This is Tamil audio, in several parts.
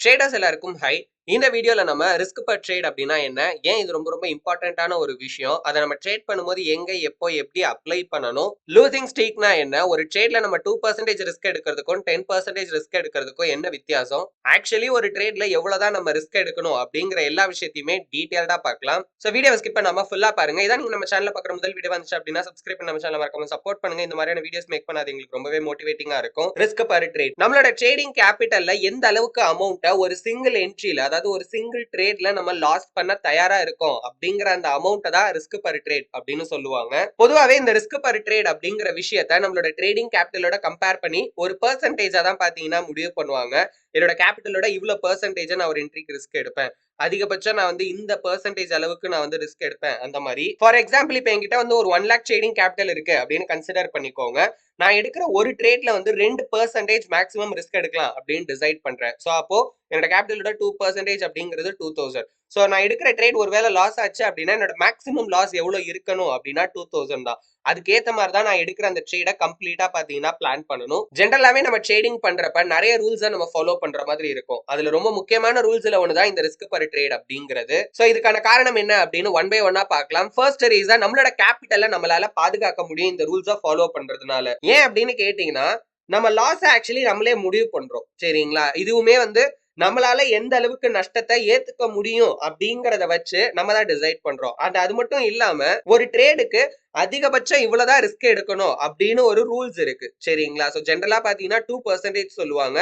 ட்ரேடர்ஸ் எல்லாருக்கும் ஹை. இந்த வீடியோல நம்ம ரிஸ்க் பர் ட்ரேட் அப்படின்னா என்ன, ஏன் இது ரொம்ப ரொம்ப இம்பார்ட்டன்டான ஒரு விஷயம், அதை நம்ம ட்ரேட் பண்ணும்போது எங்க எப்போ எப்படி அப்ளை பண்ணணும், லூசிங் ஸ்ட்ரீக்னா என்ன, ஒரு ட்ரேட்ல நம்ம 2% ரிஸ்க் எடுக்கிறதுக்கும் 10% ரிஸ்க் எடுக்கிறதுக்கும் என்ன வித்தியாசம், ஆக்சுவலி ஒரு ட்ரேட்ல எவ்வளவுதான் நம்ம ரிஸ்க் எடுக்கணும் அப்படிங்கிற எல்லா விஷயத்தையுமே டீடைல்டா பார்க்கலாம். ஸோ வீடியோ ஸ்கிப் பண்ணாம ஃபுல்லா பாருங்க. இதான் நீங்க நம்ம சேனல்ல பார்க்குற முதல் வீடியோ வந்துச்சு அப்படின்னா சப்ஸ்கிரைப் பண்ணி நம்ம சேனல் மறக்காம சப்போர்ட் பண்ணுங்க. இந்த மாதிரியான வீடியோஸ் மேக் பண்ணாது எங்களுக்கு ரொம்பவே மோட்டிவேட்டிங்கா இருக்கும். ரிஸ்க் பர் ட்ரேட் நம்மளோட ட்ரேடிங் கேபிட்டல்ல எந்த அளவுக்கு அமௌண்ட்டை ஒரு சிங்கிள் என்ட்ரியில, அதாவது ஒரு சிங்கிள் ட்ரேட்ல நம்ம லாஸ் பண்ண தயாரா இருக்கோம் அப்படிங்கிற அந்த அமௌண்ட் தான் ரிஸ்க் பர் ட்ரேட் அப்படின்னு சொல்லுவாங்க. பொதுவாவே இந்த ரிஸ்க் பர் ட்ரேட் அப்படிங்கிற விஷயத்தை நம்மளோட ட்ரேடிங் கேபிட்டலோட கம்பேர் பண்ணி ஒரு பெர்சன்டேஜா தான் பாத்தீங்கன்னா முடிவு பண்ணுவாங்க. என்னோட கேபிட்டலோட இவ்வளவு பெர்சன்டேஜ் நான் ஒரு என்ட்ரிக்கு ரிஸ்க் எடுப்பேன், அதிகபட்சம் நான் வந்து இந்த பெர்சன்டேஜ் அளவுக்கு நான் வந்து ரிஸ்க் எடுப்பேன். அந்த மாதிரி ஃபார் எக்ஸாம்பிள் இப்ப என்கிட்ட வந்து ஒரு 1 lakh ட்ரேடிங் கேபிட்டல் இருக்கு அப்படின்னு கன்சிடர் பண்ணிக்கோங்க. நான் எடுக்கிற ஒரு ட்ரேட்ல வந்து 2% மேக்ஸிமம் ரிஸ்க் எடுக்கலாம் அப்படின்னு டிசைட் பண்றேன். சோ அப்போ என்னோட கேபிட்டலோட 2% அப்படிங்கிறது 2000. சோ நான் எடுக்கிற ட்ரேட் ஒருவேளை லாஸ் ஆச்சு அப்படின்னா என்னோட மேக்ஸிமம் லாஸ் எவ்வளவு இருக்கணும் அப்படின்னா 2000 தான். அதுக்கேத்த மாதிரி தான் நான் எடுக்கிற அந்த ட்ரேடை கம்ப்ளீட்டா பாத்தீங்கன்னா பிளான் பண்ணணும். ஜென்ரலாவே நம்ம ட்ரேடிங் பண்றப்ப நிறைய ரூல்ஸ் நம்ம ஃபாலோ பண்ற மாதிரி இருக்கும். அதுல ரொம்ப முக்கியமான ரூல்ஸ்ல ஒண்ணுதான் இந்த ரிஸ்க் பர் ட்ரேட் அப்படிங்கிறது. சோ இதுக்கான காரணம் என்ன அப்படின்னு ஒன் பை ஒன்னா பார்க்கலாம். ஃபர்ஸ்ட் ரீசன், நம்மளோட கேபிட்டலை நம்மளால பாதுகாக்க முடியும் இந்த ரூல்ஸை ஃபாலோ பண்றதுனால. ஏன் அப்படின்னு கேட்டீங்கன்னா, நம்ம லாஸ் ஆக்சுவலி நம்மளே முடிவு பண்றோம். சரிங்களா? இதுவுமே வந்து நம்மளால எந்த அளவுக்கு நஷ்டத்தை ஏத்துக்க முடியும் அப்படிங்கறத வச்சு நம்ம தான் டிசைட் பண்றோம். அது மட்டும் இல்லாம ஒரு ட்ரேடுக்கு அதிகபட்சம் இவ்வளவுதான் ரிஸ்க் எடுக்கணும் அப்படின்னு ஒரு ரூல்ஸ் இருக்கு. சரிங்களா? சோ ஜென்ரலா பாத்தீங்கன்னா 2% சொல்லுவாங்க.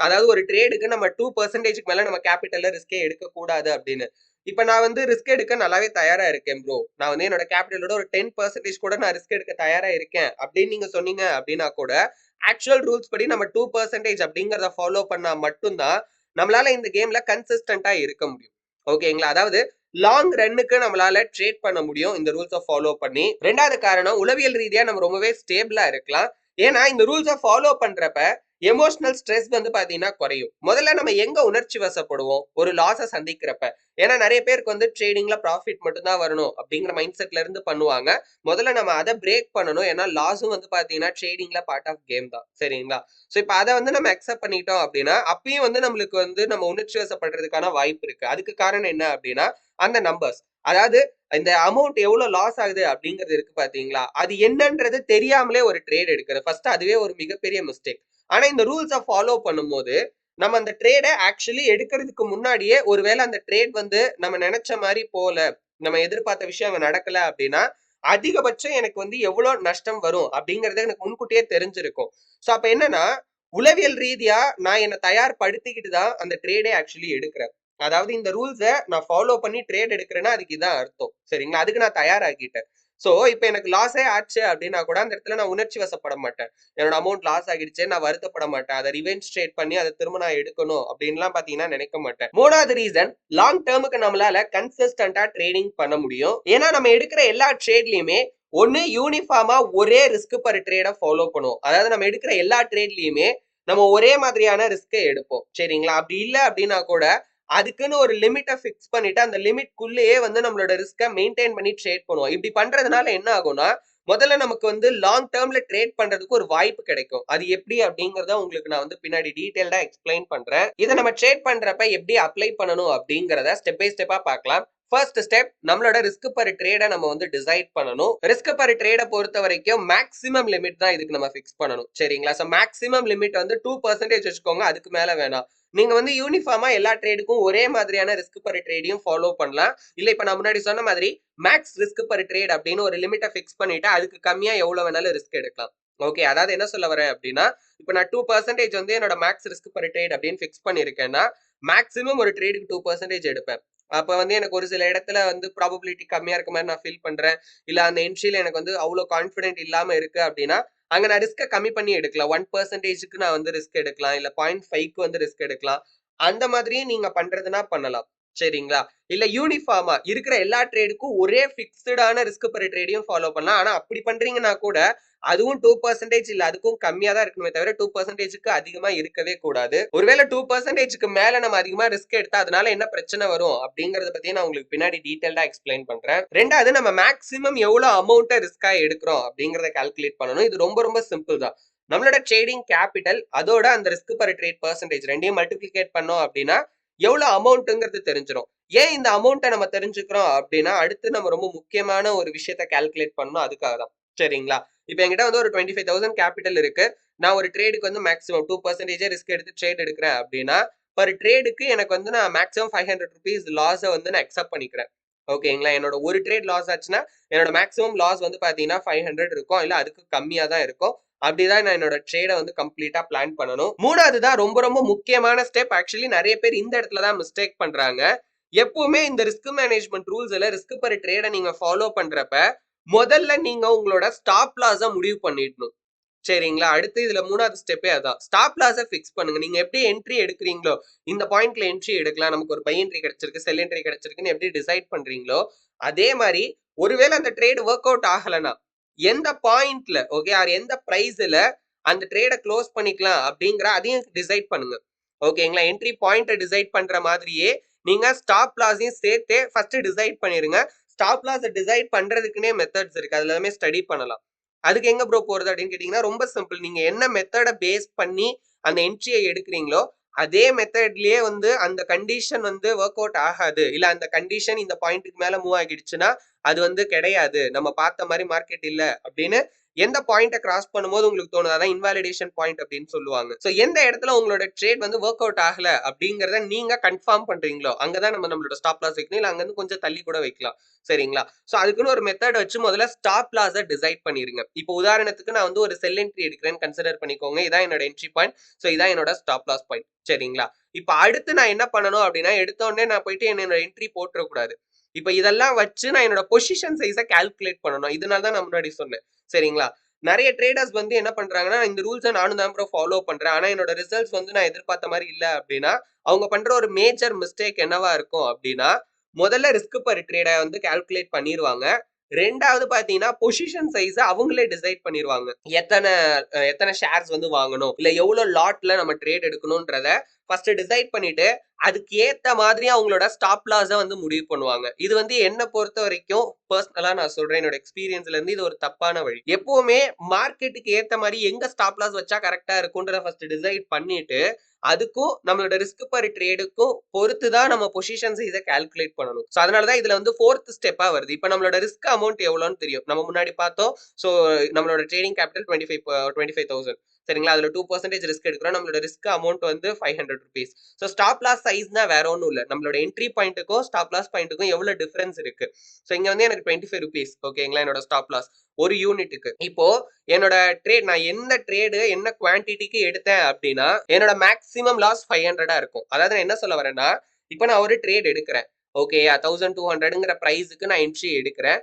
அதாவது ஒரு ட்ரேடுக்கு நம்ம 2% மேல நம்ம கேபிட்டல்ல ரிஸ்கே எடுக்க கூடாது அப்படின்னு. இப்ப நான் வந்து ரிஸ்க் எடுக்க நல்லாவே தயாரா இருக்கேன் ப்ரோ, நான் வந்து என்னோட கேபிட்டலோட ஒரு 10% கூட நான் ரிஸ்க் எடுக்க தயாரா இருக்கேன் அப்படின்னு நீங்க சொன்னீங்க அப்படின்னா கூட, ஆக்சுவல் ரூல்ஸ் படி நம்ம 2% அப்படிங்கறத ஃபாலோ பண்ணா மட்டும்தான் நம்மளால இந்த கேம்ல கன்சிஸ்டன்டா இருக்க முடியும். ஓகேங்களா? அதாவது லாங் ரன்னுக்கு நம்மளால ட்ரேட் பண்ண முடியும் இந்த ரூல்ஸை ஃபாலோ பண்ணி. ரெண்டாவது காரணம், உளவியல் ரீதியா நம்ம ரொம்பவே ஸ்டேபிளா இருக்கலாம். ஏன்னா இந்த ரூல்ஸை ஃபாலோ பண்றப்ப எமோஷனல் ஸ்ட்ரெஸ் வந்து பாத்தீங்கன்னா குறையும். முதல்ல நம்ம எங்க உணர்ச்சி வசப்படுவோம் ஒரு லாஸை சந்திக்கிறப்ப. ஏன்னா நிறைய பேருக்கு வந்து ட்ரேடிங்ல ப்ராஃபிட் மட்டும் தான் வரணும் அப்படிங்கிற மைண்ட் செட்ல இருந்து பண்ணுவாங்க. முதல்ல நம்ம அதை பிரேக் பண்ணணும். ஏன்னா லாஸும் வந்து பாத்தீங்கன்னா ட்ரேடிங்ல பார்ட் ஆஃப் கேம் தான். சரிங்களா? சோ இப்ப அதை வந்து நம்ம அக்செப்ட் பண்ணிட்டோம் அப்படின்னா அப்பயும் வந்து நம்மளுக்கு வந்து நம்ம உணர்ச்சி வசப்படுறதுக்கான வாய்ப்பு இருக்கு. அதுக்கு காரணம் என்ன அப்படின்னா அந்த நம்பர்ஸ், அதாவது இந்த அமௌண்ட் எவ்வளவு லாஸ் ஆகுது அப்படிங்கிறது இருக்கு பாத்தீங்களா, அது என்னன்றது தெரியாமலே ஒரு ட்ரேட் எடுக்கிறது ஃபர்ஸ்ட், அதுவே ஒரு மிகப்பெரிய மிஸ்டேக். ஆனா இந்த ரூல்ஸை ஃபாலோ பண்ணும்போது நம்ம அந்த ட்ரேடை ஆக்சுவலி எடுக்கிறதுக்கு முன்னாடியே ஒருவேளை அந்த ட்ரேட் வந்து நம்ம நினைச்ச மாதிரி போல, நம்ம எதிர்பார்த்த விஷயம் அங்க நடக்கல அப்படின்னா அதிகபட்சம் எனக்கு வந்து எவ்வளவு நஷ்டம் வரும் அப்படிங்கறது எனக்கு முன்கூட்டியே தெரிஞ்சிருக்கும். சோ அப்ப என்னன்னா, உளவியல் ரீதியா நான் என்ன தயார்படுத்திக்கிட்டு தான் அந்த ட்ரேடே ஆக்சுவலி எடுக்கிறேன். அதாவது இந்த ரூல்ஸை நான் ஃபாலோ பண்ணி ட்ரேட் எடுக்கிறேன்னா அதுக்கு இதான் அர்த்தம். சரிங்களா? அதுக்கு நான் தயாராகிட்டேன். சோ இப்ப எனக்கு லாஸே ஆச்சு அப்படின்னா கூட அந்த இடத்துல நான் உணர்ச்சி வசப்பட மாட்டேன். என்னோட அமௌண்ட் லாஸ் ஆகிடுச்சு நான் வருத்தப்பட மாட்டேன். அதை ரிவெஞ்ச் ட்ரேட் பண்ணி அதை திரும்ப நான் எடுக்கணும் அப்படின்லாம் பாத்தீங்கன்னா நினைக்க மாட்டேன். மூணாவது ரீசன், லாங் டேர்முக்கு நம்மளால கன்சிஸ்டன்டா ட்ரேடிங் பண்ண முடியும். ஏன்னா நம்ம எடுக்கிற எல்லா ட்ரேட்லயுமே ஒன்னு யூனிஃபார்மா ஒரே ரிஸ்க் பர் ட்ரேட ஃபாலோ பண்ணுவோம். அதாவது நம்ம எடுக்கிற எல்லா ட்ரேட்லயுமே நம்ம ஒரே மாதிரியான ரிஸ்கை எடுப்போம். சரிங்களா? அப்படி இல்ல அப்படின்னா கூட அதுக்குன்னு ஒரு லிமிட்டை ஃபிக்ஸ் பண்ணிட்டு அந்த லிமிட்குள்ளேயே வந்து நம்மளோட ரிஸ்கை மெயின்டைன் பண்ணி ட்ரேட் பண்ணுவோம். இப்படி பண்றதுனால என்ன ஆகும்னா, முதல்ல நமக்கு வந்து லாங் டேர்ம்ல ட்ரேட் பண்றதுக்கு ஒரு வாய்ப்பு கிடைக்கும். அது எப்படி அப்படிங்கறத உங்களுக்கு நான் வந்து பின்னாடி டீடைல்டா எக்ஸ்பிளைன் பண்றேன். இதை நம்ம ட்ரேட் பண்றப்ப எப்படி அப்ளை பண்ணணும் அப்படிங்கறத ஸ்டெப் பை ஸ்டெப்பா பார்க்கலாம். ஃபர்ஸ்ட் ஸ்டெப், நம்மளோட ரிஸ்க் பர் ட்ரேட நம்ம வந்து டிசைட் பண்ணணும். ரிஸ்க் பர் ட்ரேட பொறுத்த வரைக்கும் மேக்ஸிமம் லிமிட் தான் இதுக்கு நம்ம ஃபிக்ஸ் பண்ணணும். சரிங்களா? சோ மேக்ஸிமம் லிமிட் வந்து 2% வச்சுக்கோங்க, அதுக்கு மேல வேணாம். நீங்க வந்து யூனிஃபார்மா எல்லா ட்ரேடுக்கும் ஒரே மாதிரியான ரிஸ்க் பர் ட்ரேடையும் ஃபாலோ பண்ணலாம். இல்ல இப்ப நான் முன்னாடி சொன்ன மாதிரி மேக்ஸ் ரிஸ்க் பர் ட்ரேட் அப்படின்னு ஒரு லிமிட்டை ஃபிக்ஸ் பண்ணிட்டு அதுக்கு கம்மியா எவ்வளவு வேணாலும் ரிஸ்க் எடுக்கலாம். ஓகே, அதாவது என்ன சொல்ல வரேன் அப்படின்னா, இப்ப நான் 2% வந்து என்னோட மேக்ஸ் ரிஸ்க் பர் ட்ரேட் அப்படின்னு ஃபிக்ஸ் பண்ணிருக்கேன்னா மேக்ஸிமம் ஒரு ட்ரேடுக்கு 2% எடுப்பேன். அப்ப வந்து எனக்கு ஒரு சில இடத்துல வந்து ப்ராபபிலிட்டி கம்மியா இருக்க மாதிரி நான் ஃபீல் பண்றேன், இல்ல அந்த என்ட்ரியில எனக்கு வந்து அவ்வளவு கான்பிடென்ட் இல்லாம இருக்கு அப்படின்னா அங்க நான் ரிஸ்க கம்மி பண்ணி எடுக்கலாம். 1%க்கு நான் வந்து ரிஸ்க் எடுக்கலாம், இல்ல 0.5க்கு வந்து ரிஸ்க் எடுக்கலாம். அந்த மாதிரியும் நீங்க பண்றதுன்னா பண்ணலாம். சரிங்களா? இல்ல யூனிஃபார்மா இருக்கிற எல்லா ட்ரேடுக்கும் ஒரே பிக்ஸ்டான ரிஸ்க் பர் ட்ரேடையும் ஃபாலோ பண்ணலாம். ஆனா அப்படி பண்றீங்கன்னா கூட அதுவும் 2% இல்ல அதுக்கும் கம்மியா தான் இருக்கணுமே தவிர 2%க்கு அதிகமா இருக்கவே கூடாது. ஒருவேளை 2%க்கு மேல நம்ம அதிகமா ரிஸ்க் எடுத்தா அதனால என்ன பிரச்சனை வரும் அப்படிங்கறத பத்தி நான் உங்களுக்கு பின்னாடி டீடைல்டா எக்ஸ்பிளைன் பண்றேன். ரெண்டாவது, நம்ம மேக்ஸிமம் எவ்வளவு அமௌண்ட்டை ரிஸ்கா எடுக்கிறோம் அப்படிங்கறத கால்குலேட் பண்ணணும். இது ரொம்ப ரொம்ப சிம்பிள் தான். நம்மளோட ட்ரேடிங் கேபிட்டல் அதோட அந்த ரிஸ்க் பர் ட்ரேட் பெர்சன்டேஜ் ரெண்டையும் மல்டிப்ளிகேட் பண்ணோம் அப்படின்னா எவ்வளவு அமௌண்ட்ங்கிறது தெரிஞ்சிடும். ஏன் இந்த அமௌண்ட்டை நம்ம தெரிஞ்சுக்கிறோம் அப்படின்னா அடுத்து நம்ம ரொம்ப முக்கியமான ஒரு விஷயத்த கால்குலேட் பண்ணணும், அதுக்காக தான். சரிங்களா? இப்போ என்கிட்ட வந்து ஒரு 25,000 கேபிட்டல் இருக்கு. நான் ஒரு ட்ரேடுக்கு வந்து மேக்ஸிமம் 2% ரிஸ்க் எடுத்து ட்ரேட் எடுக்கிறேன் அப்படின்னா பர் ட்ரேடுக்கு எனக்கு வந்து நான் மேக்ஸிமம் ₹500 லாஸை வந்து நான் அக்செப்ட் பண்ணிக்கிறேன். ஓகேங்களா? என்னோட ஒரு ட்ரேட் லாஸ் ஆச்சுன்னா என்னோட மேக்ஸிமம் லாஸ் வந்து பாத்தீங்கன்னா 500 இருக்கும், இல்ல அதுக்கு கம்மியா தான் இருக்கும். அப்படிதான் நான் என்னோட ட்ரேட வந்து கம்ப்ளீட்டா பிளான் பண்ணணும். மூணாவது தான் ரொம்ப ரொம்ப முக்கியமான ஸ்டெப். ஆக்சுவலி நிறைய பேர் இந்த இடத்துல தான் மிஸ்டேக் பண்றாங்க. எப்பவுமே இந்த ரிஸ்க் மேனேஜ்மெண்ட் ரூல்ஸ்ல ரிஸ்க் பர் ட்ரேட நீங்க ஃபாலோ பண்றப்ப முதல்ல நீங்க உங்களோட ஸ்டாப் லாஸ முடிவு பண்ணிடணும். சரிங்களா? அடுத்து இதுல மூணாவது ஸ்டெப்பே அதான். ஸ்டாப் லாஸ ஃபிக்ஸ் பண்ணுங்க. நீங்க எப்படி என்ட்ரி எடுக்கிறீங்களோ, இந்த பாயிண்ட்ல என்ட்ரி எடுக்கலாம். நமக்கு ஒரு பை என்ட்ரி கிடைச்சிருக்கு, செல் என்ட்ரி கிடைச்சிருக்குன்னு எப்படி டிசைட் பண்றீங்களோ, அதே மாரி ஒருவேளை அந்த ட்ரேட் வொர்க் அவுட் ஆகலனா, எந்த பாயிண்ட்ல ஓகே ஆர் எந்த பிரைஸ்ல அந்த ட்ரேட க்ளோஸ் பண்ணிக்கலாம் அப்படிங்கிற அதையும் டிசைட் பண்ணுங்க. ஓகேங்களா? என்ட்ரி பாயிண்ட்ட டிசைட் பண்ற மாதிரியே நீங்க ஸ்டாப் லாஸையும் சேர்த்தே ஃபர்ஸ்ட் டிசைட் பண்ணிருங்க. ஸ்டாப் லாஸ டிசைட் பண்றதுக்குன்னே மெத்தட்ஸ் இருக்கு. அது எல்லாமே ஸ்டடி பண்ணலாம். அதுக்கு எங்க ப்ரோ போறது அப்படின்னு கேட்டீங்கன்னா ரொம்ப சிம்பிள். நீங்க என்ன மெத்தட பேஸ் பண்ணி அந்த என்ட்ரியை எடுக்கிறீங்களோ அதே மெத்தட்லயே வந்து அந்த கண்டிஷன் வந்து ஒர்க் அவுட் ஆகாது, இல்ல அந்த கண்டிஷன் இந்த பாயிண்ட்டுக்கு மேல மூவ் ஆகிடுச்சுன்னா அது வந்து கிடையாது, நம்ம பார்த்த மாதிரி மார்க்கெட் இல்ல அப்படின்னு எந்த பாயிண்ட கிராஸ் பண்ணும்போது உங்களுக்கு தோணுது, அதான் இன்வாலிடேஷன் பாயிண்ட் அப்படின்னு சொல்லுவாங்க. சோ எந்த இடத்துல உங்களோட ட்ரேட் வந்து ஒர்க் அவுட் ஆகல அப்படிங்கறத நீங்க கன்ஃபார்ம் பண்றீங்களோ அங்கதான் நம்மளோட ஸ்டாப் லாஸ் வைக்கணும், இல்ல அங்க இருந்து கொஞ்சம் தள்ளி கூட வைக்கலாம். சரிங்களா? சோ அதுக்குன்னு ஒரு மெத்தட் வச்சு முதல்ல ஸ்டாப் லாஸ டிசைட் பண்ணிருங்க. இப்போ உதாரணத்துக்கு நான் வந்து ஒரு செல் என்ட்ரி எடுக்கிறேன்னு கன்சிடர் பண்ணிக்கோங்க. இதான் என்னோட என்ட்ரி பாயிண்ட். சோ இதான் என்னோட ஸ்டாப் லாஸ் பாயிண்ட். சரிங்களா? இப்ப அடுத்து நான் என்ன பண்ணணும் அப்படின்னா எடுத்த உடனே நான் போயிட்டு என்னோட என்ட்ரி போட்டுற கூடாது. இப்ப இதெல்லாம் வச்சு நான் என்னோட பொசிஷன் சைஸை கால்குலேட் பண்ணணும். இதனால தான் நான் முன்னாடி சொன்னேன். சரிங்களா? நிறைய ட்ரேடர்ஸ் வந்து என்ன பண்றாங்கன்னா இந்த ரூல்ஸை நானும் தான் ப்ரோ ஃபாலோ பண்றேன், ஆனா என்னோட ரிசல்ட்ஸ் வந்து நான் எதிர்பார்த்த மாதிரி இல்ல அப்படின்னா அவங்க பண்ற ஒரு மேஜர் மிஸ்டேக் என்னவா இருக்கும் அப்படின்னா முதல்ல ரிஸ்க் பர் ட்ரேட வந்து கால்குலேட் பண்ணிடுவாங்க. ரெண்டாவது பாத்தீங்கன்னா பொசிஷன் சைஸ அவங்களே டிசைட் பண்ணிடுவாங்க. எத்தனை எத்தனை ஷேர்ஸ் வந்து வாங்கணும், இல்ல எவ்வளவு லாட்ல நம்ம ட்ரேட் எடுக்கணும்ன்றத ஃபர்ஸ்ட் டிசைட் பண்ணிட்டு அதுக்கு ஏத்த மாதிரி அவங்களோட ஸ்டாப் லாஸ வந்து முடிவு பண்ணுவாங்க. இது வந்து என்ன பொறுத்த வரைக்கும் பர்சனலா நான் சொல்றேன், என்னோட எக்ஸ்பீரியன்ஸ்ல இருந்து இது ஒரு தப்பான வழி. எப்பவுமே மார்க்கெட்டுக்கு ஏத்த மாதிரி எங்க ஸ்டாப் லாஸ் வச்சா கரெக்டா இருக்கும்ன்றத ஃபர்ஸ்ட் டிசைட் பண்ணிட்டு அதுக்கும் நம்மளோட ரிஸ்க் பர் ட்ரேடுக்கும் பொறுத்து தான் நம்ம பொசிஷன் சைஸை கால்குலேட் பண்ணணும். ஸோ அதனால தான் இதுல வந்து ஃபோர்த் ஸ்டெப்பா வருது. இப்போ நம்மளோட ரிஸ்க் அமௌண்ட் எவ்வளோன்னு தெரியும். நம்ம முன்னாடி பார்த்தோம். ஸோ நம்மளோட ட்ரேடிங் கேபிட்டல் 25,000. சரிங்களா? அதுல 2% ரிஸ்க் எடுக்கிறோம். நம்மளோட ரிஸ்க் அமௌண்ட் வந்து ₹500. ஸோ ஸ்டாப் லாஸ் சைஸ்னா வேற ஒன்றும் இல்லை. நம்மளோட என்ட்ரி பாயிண்ட்டுக்கும் ஸ்டாப் லாஸ் பாயிண்ட்டுக்கும் எவ்வளவு டிஃபரன்ஸ் இருக்கு. ஸோ இங்க வந்து எனக்கு ₹25 ஓகேங்களா என்னோட ஸ்டாப் லாஸ் ஒரு யூனிட்டுக்கு. இப்போ என்னோட ட்ரேட் நான் எந்த ட்ரேடு என்ன குவான்டிட்டிக்கு எடுத்தேன் அப்படின்னா என்னோட மேக்ஸிமம் லாஸ் 500 இருக்கும். அதாவது நான் என்ன சொல்ல வரேன்னா இப்போ நான் ஒரு ட்ரேட் எடுக்கிறேன். ஓகே 1200ங்கிற பிரைஸுக்கு நான் என்ட்ரி எடுக்கிறேன்.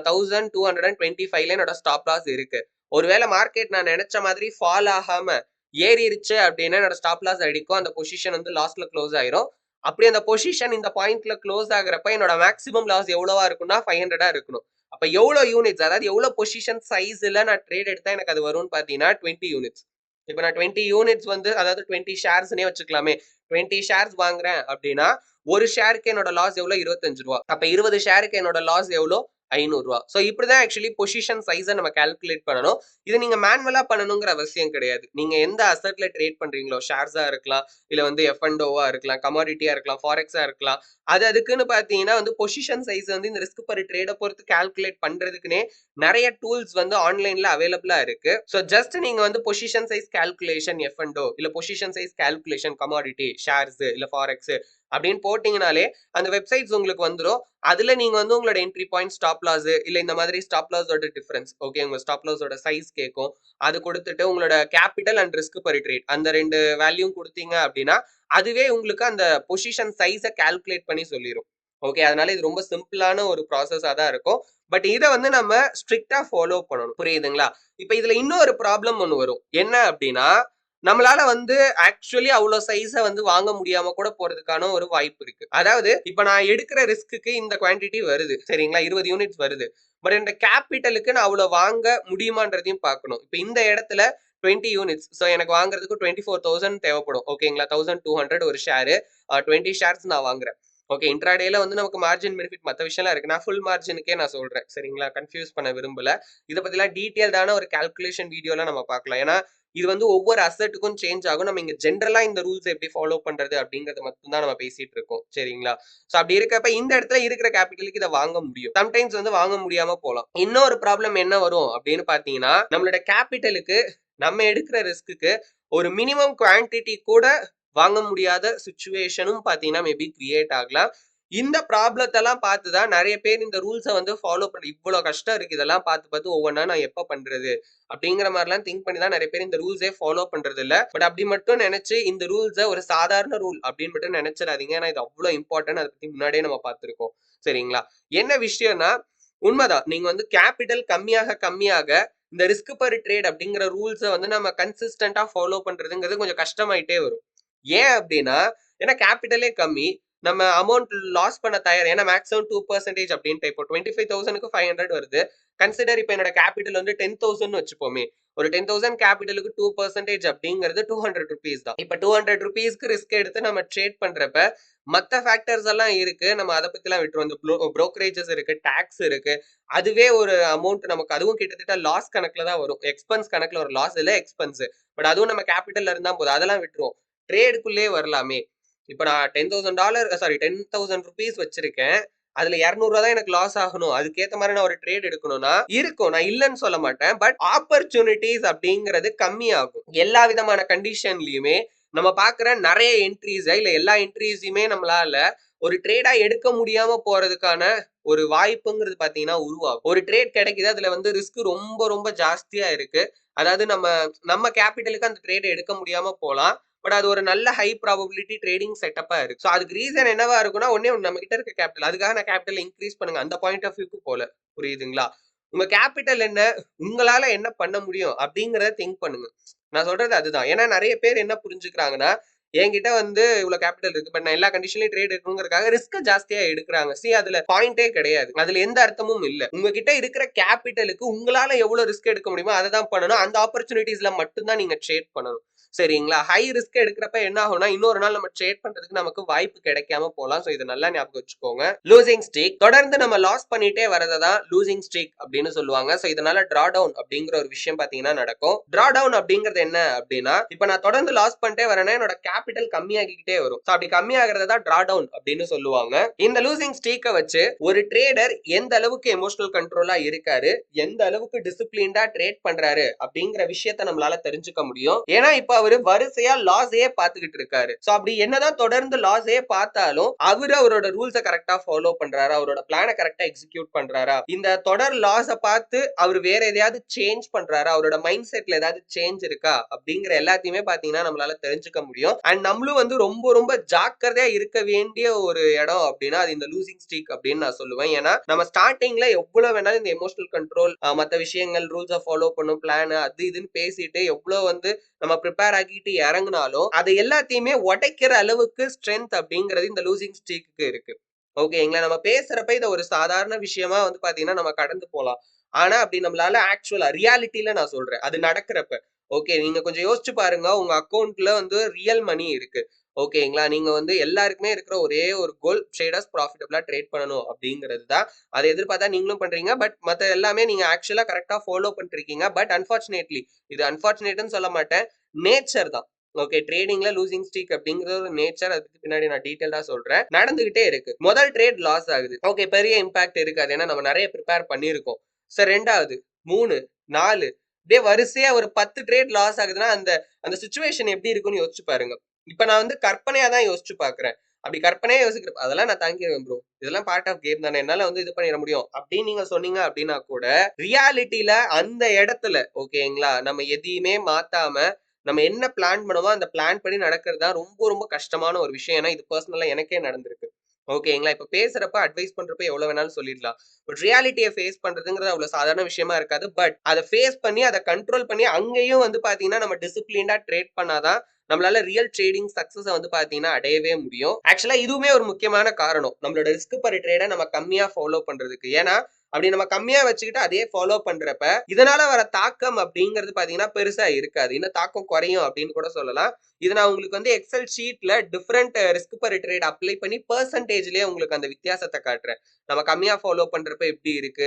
1225ல என்னோட ஸ்டாப் லாஸ் இருக்கு. ஒருவேளை மார்க்கெட் நான் நினைச்ச மாதிரி ஃபால் ஆகாம ஏறிடுச்சு அப்படின்னா என்னோட ஸ்டாப் லாஸ் அடிக்கும். அந்த பொசிஷன் வந்து லாஸ்ட்ல க்ளோஸ் ஆயிரும். அப்படி அந்த பொசிஷன் இந்த பாயிண்ட்ல க்ளோஸ் ஆகுறப்ப என்னோட மேக்ஸிமம் லாஸ் எவ்வளவா இருக்கும்னா 500 இருக்கணும். அப்ப எவ்வளவு யூனிட்ஸ், அதாவது எவ்வளவு பொசிஷன் சைஸ்ல நான் ட்ரேட் எடுத்தா எனக்கு அது வரும்னு பாத்தீங்கன்னா 20 யூனிட்ஸ். இப்ப நான் 20 யூனிட்ஸ் வந்து அதாவது 20 ஷேர்ஸ்னே வச்சுக்கலாமே. 20 ஷேர்ஸ் வாங்குறேன் அப்படின்னா ஒரு ஷேருக்கு என்னோட லாஸ் எவ்வளவு ₹25. அப்ப 20 ஷேருக்கு என்னோட லாஸ் எவ்வளோ ₹500. ஸோ இப்படிதான் ஆக்சுவலி பொசிஷன் சைஸை நம்ம கால்குலேட் பண்ணணும். இது நீங்க மேனுவலா பண்ணணுங்கிற அவசியம் கிடையாது. நீங்க எந்த அசெட்ல ட்ரேட் பண்றீங்களோ, ஷேர்ஸா இருக்கலாம், இல்ல வந்து எஃப்&ஓவா இருக்கலாம், கமாடிட்டியா இருக்கலாம், ஃபாரெக்ஸா இருக்கலாம், அதுக்குன்னு பாத்தீங்கன்னா வந்து பொசிஷன் சைஸ் வந்து இந்த ரிஸ்க் பர் ட்ரேட பொறுத்து கால்குலேட் பண்றதுக்குன்னே நிறைய டூல்ஸ் வந்து ஆன்லைன்ல அவைலபிளா இருக்கு. ஸோ ஜஸ்ட் நீங்க வந்து பொசிஷன் சைஸ் கால்குலேஷன் எஃப்&ஓ இல்ல position size calculation commodity shares இல்ல ஃபாரெக்ஸ் அப்படின்னு போட்டீங்கனாலே அந்த வெப்சைட்ஸ் உங்களுக்கு வந்துடும். அதுல நீங்க வந்து உங்களோட என்ட்ரி பாயிண்ட், ஸ்டாப் லாஸ் இல்ல இந்த மாதிரி ஸ்டாப் லாஸோட டிஃபரன்ஸ் ஓகே உங்க ஸ்டாப் லாஸோட சைஸ் கேட்கும். அது கொடுத்துட்டு உங்களோட capital and risk per trade அந்த ரெண்டு வேல்யூ கொடுத்தீங்க அப்படின்னா அதுவே உங்களுக்கு அந்த பொசிஷன் சைஸை கால்குலேட் பண்ணி சொல்லிடும். ஓகே அதனால இது ரொம்ப சிம்பிளான ஒரு ப்ராசஸா தான் இருக்கும். பட் இதை வந்து நம்ம ஸ்ட்ரிக்டா ஃபாலோ பண்ணணும். புரியுதுங்களா? இப்ப இதுல இன்னொரு ப்ராப்ளம் ஒன்று வரும். என்ன அப்படின்னா நம்மளால வந்து ஆக்சுவலி அவ்வளவு சைஸை வந்து வாங்க முடியாம கூட போறதுக்கான ஒரு வாய்ப்பு இருக்கு. அதாவது இப்ப நான் எடுக்கிற ரிஸ்க்கு இந்த குவான்டிட்டி வருது சரிங்களா, 20 யூனிட்ஸ் வருது. பட் இந்த கேபிட்டலுக்கு நான் அவ்வளவு வாங்க முடியுமான்றதையும் பார்க்கணும். இப்ப இந்த இடத்துல 20 யூனிட்ஸ், ஸோ எனக்கு வாங்குறதுக்கு 24,000 தேவைப்படும். ஓகேங்களா, 1200 ஒரு ஷேரு, 20 ஷேர்ஸ் நான் வாங்குறேன். ஓகே இன்ட்ராடேல வந்து நமக்கு மார்ஜின் பெனிஃபிட் மற்ற விஷயம்லாம் இருக்கு. நான் ஃபுல் மார்ஜினுக்கே நான் சொல்றேன் சரிங்களா, கன்ஃபியூஸ் பண்ண விரும்பல. இதை பத்திலாம் டீட்டெயில்டான ஒரு கால்குலேஷன் வீடியோலாம் நம்ம பார்க்கலாம். ஏன்னா இது வந்து ஒவ்வொரு அசெட்டுக்கும் சேஞ்ச் ஆகும். நம்ம இங்க ஜென்ரலா இந்த ரூல்ஸ் எப்படி ஃபாலோ பண்றது அப்படிங்கறது மட்டும் தான் நம்ம பேசிட்டு இருக்கோம். சரிங்களா? சோ அப்படி இருக்கப்ப இந்த இடத்துல இருக்கிற கேபிட்டலுக்கு இதை வாங்க முடியும். சம்டைம்ஸ் வந்து வாங்க முடியாம போலாம். இன்னொரு ப்ராப்ளம் என்ன வரும் அப்படின்னு பாத்தீங்கன்னா, நம்மளோட கேபிட்டலுக்கு நம்ம எடுக்கிற ரிஸ்க்கு ஒரு மினிமம் குவான்டிட்டி கூட வாங்க முடியாத சிச்சுவேஷனும் பாத்தீங்கன்னா மேபி கிரியேட் ஆகலாம். இந்த ப்ராப்ளத்தெல்லாம் பார்த்துதான் நிறைய பேர் இந்த ரூல்ஸை வந்து ஃபாலோ பண்ண இவ்வளவு கஷ்டம் இருக்கு, இதெல்லாம் பார்த்து ஒவ்வொன்றா நான் எப்ப பண்றது அப்படிங்கிற மாதிரிலாம் திங்க் பண்ணி தான் நிறைய பேர் இந்த ரூல்ஸே ஃபாலோ பண்றது இல்ல. பட் அப்படி மட்டும் நினைச்சு இந்த ரூல்ஸை ஒரு சாதாரண ரூல் அப்படின்னு மட்டும் நினைச்சிடாதீங்க. ஏன்னா இது அவ்வளவு இம்பார்ட்டன்ட். அதை பத்தி முன்னாடியே நம்ம பார்த்திருக்கோம். சரிங்களா? என்ன விஷயம்னா, உண்மைதான், நீங்க வந்து கேபிட்டல் கம்மியாக கம்மியாக இந்த ரிஸ்க் பர் ட்ரேட் அப்படிங்கிற ரூல்ஸை வந்து நம்ம கன்சிஸ்டன்டா ஃபாலோ பண்றதுங்கிறது கொஞ்சம் கஷ்டமாயிட்டே வரும். ஏன் அப்படின்னா, ஏன்னா கேபிட்டலே கம்மி, நம்ம அமௌண்ட் லாஸ் பண்ண தயார். ஏன்னா மேக்ஸிமம் 2% அப்படின்ட்டு இப்போ 25,000க்கு 500 வருது. கன்சிடர் இப்போ என்னோட கேபிட்டல் வந்து 10,000 வச்சுப்போமே, ஒரு 10,000 கேபிட்டலுக்கு 2% அப்படிங்கிறது 200 ருபீஸ் தான். இப்போ 200 ருபீஸ்க்கு ரிஸ்க் எடுத்து நம்ம ட்ரேட் பண்றப்ப மற்ற ஃபேக்டர்ஸ் எல்லாம் இருக்கு, நம்ம அதை பத்திலாம் விட்டுருவோம். இந்த ப்ரோக்கரேஜஸ் இருக்கு, டாக்ஸ் இருக்கு, அதுவே ஒரு அமௌண்ட் நமக்கு, அதுவும் கிட்டத்தட்ட லாஸ் கணக்குல தான் வரும். எக்ஸ்பென்ஸ் கணக்குல ஒரு லாஸ் இல்ல எக்ஸ்பென்ஸ், பட் அதுவும் நம்ம கேபிட்டல்ல இருந்தா போதும். அதெல்லாம் விட்டுருவோம், ட்ரேடுக்குள்ளே வரலாமே. இப்ப நான் $10,000 ருபீஸ் வச்சிருக்கேன், அதுல 200 தான் எனக்கு லாஸ் ஆகணும், அதுக்கேத்த மாதிரி நான் ஒரு ட்ரேட் எடுக்கணும்னா இருக்கும், நான் இல்லைன்னு சொல்ல மாட்டேன். பட் ஆப்பர்ச்சுனிட்டிஸ் அப்படிங்கிறது கம்மி ஆகும். எல்லா விதமான கண்டிஷன்லயுமே நம்ம பாக்குற நிறைய என்ட்ரிஸ் இல்ல எல்லா என்ட்ரிஸுமே நம்மளால ஒரு ட்ரேடா எடுக்க முடியாம போறதுக்கான ஒரு வாய்ப்புங்கிறது பாத்தீங்கன்னா உருவாகும். ஒரு ட்ரேட் கிடைக்குது, அதுல வந்து ரிஸ்க் ரொம்ப ரொம்ப ஜாஸ்தியா இருக்கு. அதாவது நம்ம கேபிட்டலுக்கு அந்த ட்ரேட் எடுக்க முடியாம போலாம். பட் அது ஒரு நல்ல ஹை ப்ராபபிலிட்டி ட்ரேடிங் செட்டப்பா இருக்கு. ஸோ அதுக்கு ரீசன் என்னவா இருக்குன்னா, ஒன்னே ஒன்று, நம்ம கிட்ட இருக்க கேபிட்டல். அதுக்காக நான் கேபிட்டல் இன்க்ரீஸ் பண்ணுங்க அந்த பாயிண்ட் ஆஃப் வியூக்கு போல. புரியுதுங்களா? உங்க கேபிட்டல் என்ன, உங்களால என்ன பண்ண முடியும் அப்படிங்கறத திங்க் பண்ணுங்க. நான் சொல்றது அதுதான். ஏன்னா நிறைய பேர் என்ன புரிஞ்சுக்கிறாங்கன்னா, என்கிட்ட வந்து இவ்வளவு கேபிட்டல் இருக்கு, பட் நான் எல்லா கண்டிஷன்லயும் ட்ரேட் எடுக்கணுங்கிறதுக்காக ரிஸ்க் ஜாஸ்தியா எடுக்கிறாங்க. அதுல பாயிண்டே கிடையாது, அதுல எந்த அர்த்தமும் இல்ல. உங்ககிட்ட இருக்கிற கேபிட்டலுக்கு உங்களால எவ்வளவு ரிஸ்க் எடுக்க முடியுமோ அதை தான் பண்ணணும். அந்த ஆப்பர்ச்சுனிட்டிஸ்ல மட்டும்தான் நீங்க ட்ரேட் பண்ணணும். சரிங்களா? ஹை ரிஸ்க் எடுக்கிறப்ப என்ன ஆகும்னா, இன்னொரு நாள் நம்ம ட்ரேட் பண்றதுக்கு நமக்கு வாய்ப்பு கிடைக்காம போலாம். சோ இது நல்லா ஞாபகம் வச்சுக்கோங்க. லூசிங் ஸ்ட்ரீக், தொடர்ந்து நம்ம லாஸ் பண்ணிட்டே வரதை தான் லூசிங் ஸ்ட்ரீக் அப்படின்னு சொல்லுவாங்க. சோ இதனால டிரா டவுன் அப்படிங்கிற ஒரு விஷயம் பாத்தீங்கன்னா நடக்கும். டிரா டவுன் அப்படிங்கிறது என்ன அப்படின்னா, இப்ப நான் தொடர்ந்து லாஸ் பண்ணிட்டே வரேன்னா என்னோட கேபிட்டல் கம்மியாகிக்கிட்டே வரும். சோ அப்படி கம்மியாகிறத தான் டிரா டவுன் அப்படின்னு சொல்லுவாங்க. இந்த லூசிங் ஸ்ட்ரீக்கை வச்சு ஒரு ட்ரேடர் எந்த அளவுக்கு எமோஷனல் கண்ட்ரோலா இருக்காரு, எந்த அளவுக்கு டிசிப்ளின்டா ட்ரேட் பண்றாரு அப்படிங்கிற விஷயத்த நம்மளால தெரிஞ்சுக்க முடியும். ஏன்னா இப்ப அவரு வரிசையா லாஸே பாத்துக்கிட்டு இருக்காரு. சோ அப்படி என்னதான் தொடர்ந்து லாஸே பார்த்தாலும் அவரோட ரூல்ஸை கரெக்டா ஃபாலோ பண்றாரா, அவரோட பிளானை கரெக்டா எக்ஸிக்யூட் பண்றாரா, இந்த தொடர் லாஸை பார்த்து அவர் வேற எதையாவது சேஞ்ச் பண்றாரா, அவரோட மைண்ட் செட்ல ஏதாவது சேஞ்ச் இருக்கா அப்படிங்கிற எல்லாத்தையுமே பாத்தீங்கன்னா நம்மளால தெரிஞ்சுக்க முடியும். அண்ட் நம்மளும் வந்து ரொம்ப ரொம்ப ஜாக்கிரதையா இருக்க வேண்டிய ஒரு இடம் அப்படின்னா அது இந்த லூசிங் ஸ்ட்ரீக் அப்படின்னு நான் சொல்லுவேன். ஏன்னா நம்ம ஸ்டார்டிங்ல எவ்வளவு வேணாலும் இந்த எமோஷனல் கண்ட்ரோல், மற்ற விஷயங்கள், ரூல்ஸை ஃபாலோ பண்ணும், பிளான் அது இதுன்னு பேசிட்டு எவ்வளவு வந்து நம்ம ப்ரிப்பேர் ஆகிட்டு இறங்கினாலும் அது எல்லாத்தையுமே உடைக்கிற அளவுக்கு ஸ்ட்ரென்த் அப்படிங்கிறது இந்த லூசிங் ஸ்ட்ரீக்கு இருக்கு. ஓகேங்களா? நம்ம பேசுறப்ப இதை ஒரு சாதாரண விஷயமா வந்து பாத்தீங்கன்னா நம்ம கடந்து போலாம். ஆனா அப்படி நம்மளால ஆக்சுவலா ரியாலிட்டியில நான் சொல்றேன், அது நடக்கிறப்ப ஓகே நீங்க கொஞ்சம் யோசிச்சு பாருங்க. உங்க அக்கௌண்ட்ல வந்து ரியல் மணி இருக்கு. ஓகேங்களா? நீங்க வந்து எல்லாருக்குமே இருக்கிற ஒரே ஒரு கோல், ட்ரேடர்ஸ் ப்ராஃபிட்டபிளா ட்ரேட் பண்ணணும் அப்படிங்கிறது தான். அதை எதிர்பார்த்தா நீங்களும் பண்றீங்க. பட் மத்த எல்லாமே நீங்க ஆக்சுவலா கரெக்டா ஃபாலோ பண்ணிருக்கீங்க. பட் அன்பார்ச்சுனேட்லி, இது அன்பார்ச்சுனேட்னு சொல்ல மாட்டேன், நேச்சர் தான். ஓகே, ட்ரேடிங்ல லூசிங் ஸ்ட்ரீக் அப்படிங்கிறது ஒரு நேச்சர். அதுக்கு பின்னாடி நான் டீடைலா சொல்றேன். நடந்துகிட்டே இருக்கு. முதல் ட்ரேட் லாஸ் ஆகுது. ஓகே, பெரிய இம்பாக்ட் இருக்காது. ஏன்னா நம்ம நிறைய ப்ரிப்பேர் பண்ணிருக்கோம். சார் ரெண்டாவது, 3, 4 இதே வரிசையா ஒரு 10 ட்ரேட் லாஸ் ஆகுதுன்னா அந்த அந்த சிச்சுவேஷன் எப்படி இருக்குன்னு யோசிச்சு பாருங்க. இப்ப நான் வந்து கற்பனையா தான் யோசிச்சு பாக்குறேன். அப்படி கற்பனையா யோசிக்கிறேன், அதெல்லாம் நான் தாங்கிடுவேன் ப்ரோ, இதெல்லாம் பார்ட் ஆஃப் கேம் தானே, என்னால வந்து இது பண்ணிட முடியும் அப்படின்னு நீங்க சொன்னீங்க அப்படின்னா கூட, ரியாலிட்டியில அந்த இடத்துல ஓகேங்களா நம்ம எதையுமே மாத்தாம நம்ம என்ன பிளான் பண்ணுமோ அந்த பிளான் படி நடக்கிறது தான் ரொம்ப ரொம்ப கஷ்டமான ஒரு விஷயம். ஏன்னா இது பர்சனலா எனக்கே நடந்திருக்கு. ஓகேங்களா? இப்ப பேசுறப்ப அட்வைஸ் பண்றப்ப எவ்வளவு வேணாலும் சொல்லிடலாம். பட் ரியாலிட்டியை ஃபேஸ் பண்றதுங்கிறது அவ்வளவு சாதாரண விஷயமா இருக்காது. பட் அதை ஃபேஸ் பண்ணி அதை கண்ட்ரோல் பண்ணி அங்கேயும் வந்து பாத்தீங்கன்னா நம்ம டிசிப்ளின்டா ட்ரேட் பண்ணாதான் நம்மளால ரியல் ட்ரேடிங் சக்சஸ் வந்து பாத்தீங்கன்னா அடையவே முடியும். ஆக்சுவலா இதுவுமே ஒரு முக்கியமான காரணம் நம்மளோட ரிஸ்க் பர் ட்ரேடை நம்ம கம்மியா ஃபாலோ பண்றதுக்கு. ஏன்னா அப்படி நம்ம கம்மியா வச்சுக்கிட்டு அதே ஃபாலோ பண்றப்ப இதனால வர தாக்கம் அப்படிங்கிறது பாத்தீங்கன்னா பெருசா இருக்காது. இன்னும் தாக்கம் குறையும் அப்படின்னு கூட சொல்லலாம். இது நான் உங்களுக்கு வந்து எக்ஸல் ஷீட்ல different risk per trade apply பண்ணி பெர்சன்டேஜ்லயே உங்களுக்கு அந்த வித்தியாசத்தை காட்டுறேன். நம்ம கம்மியா ஃபாலோ பண்றப்ப எப்படி இருக்கு,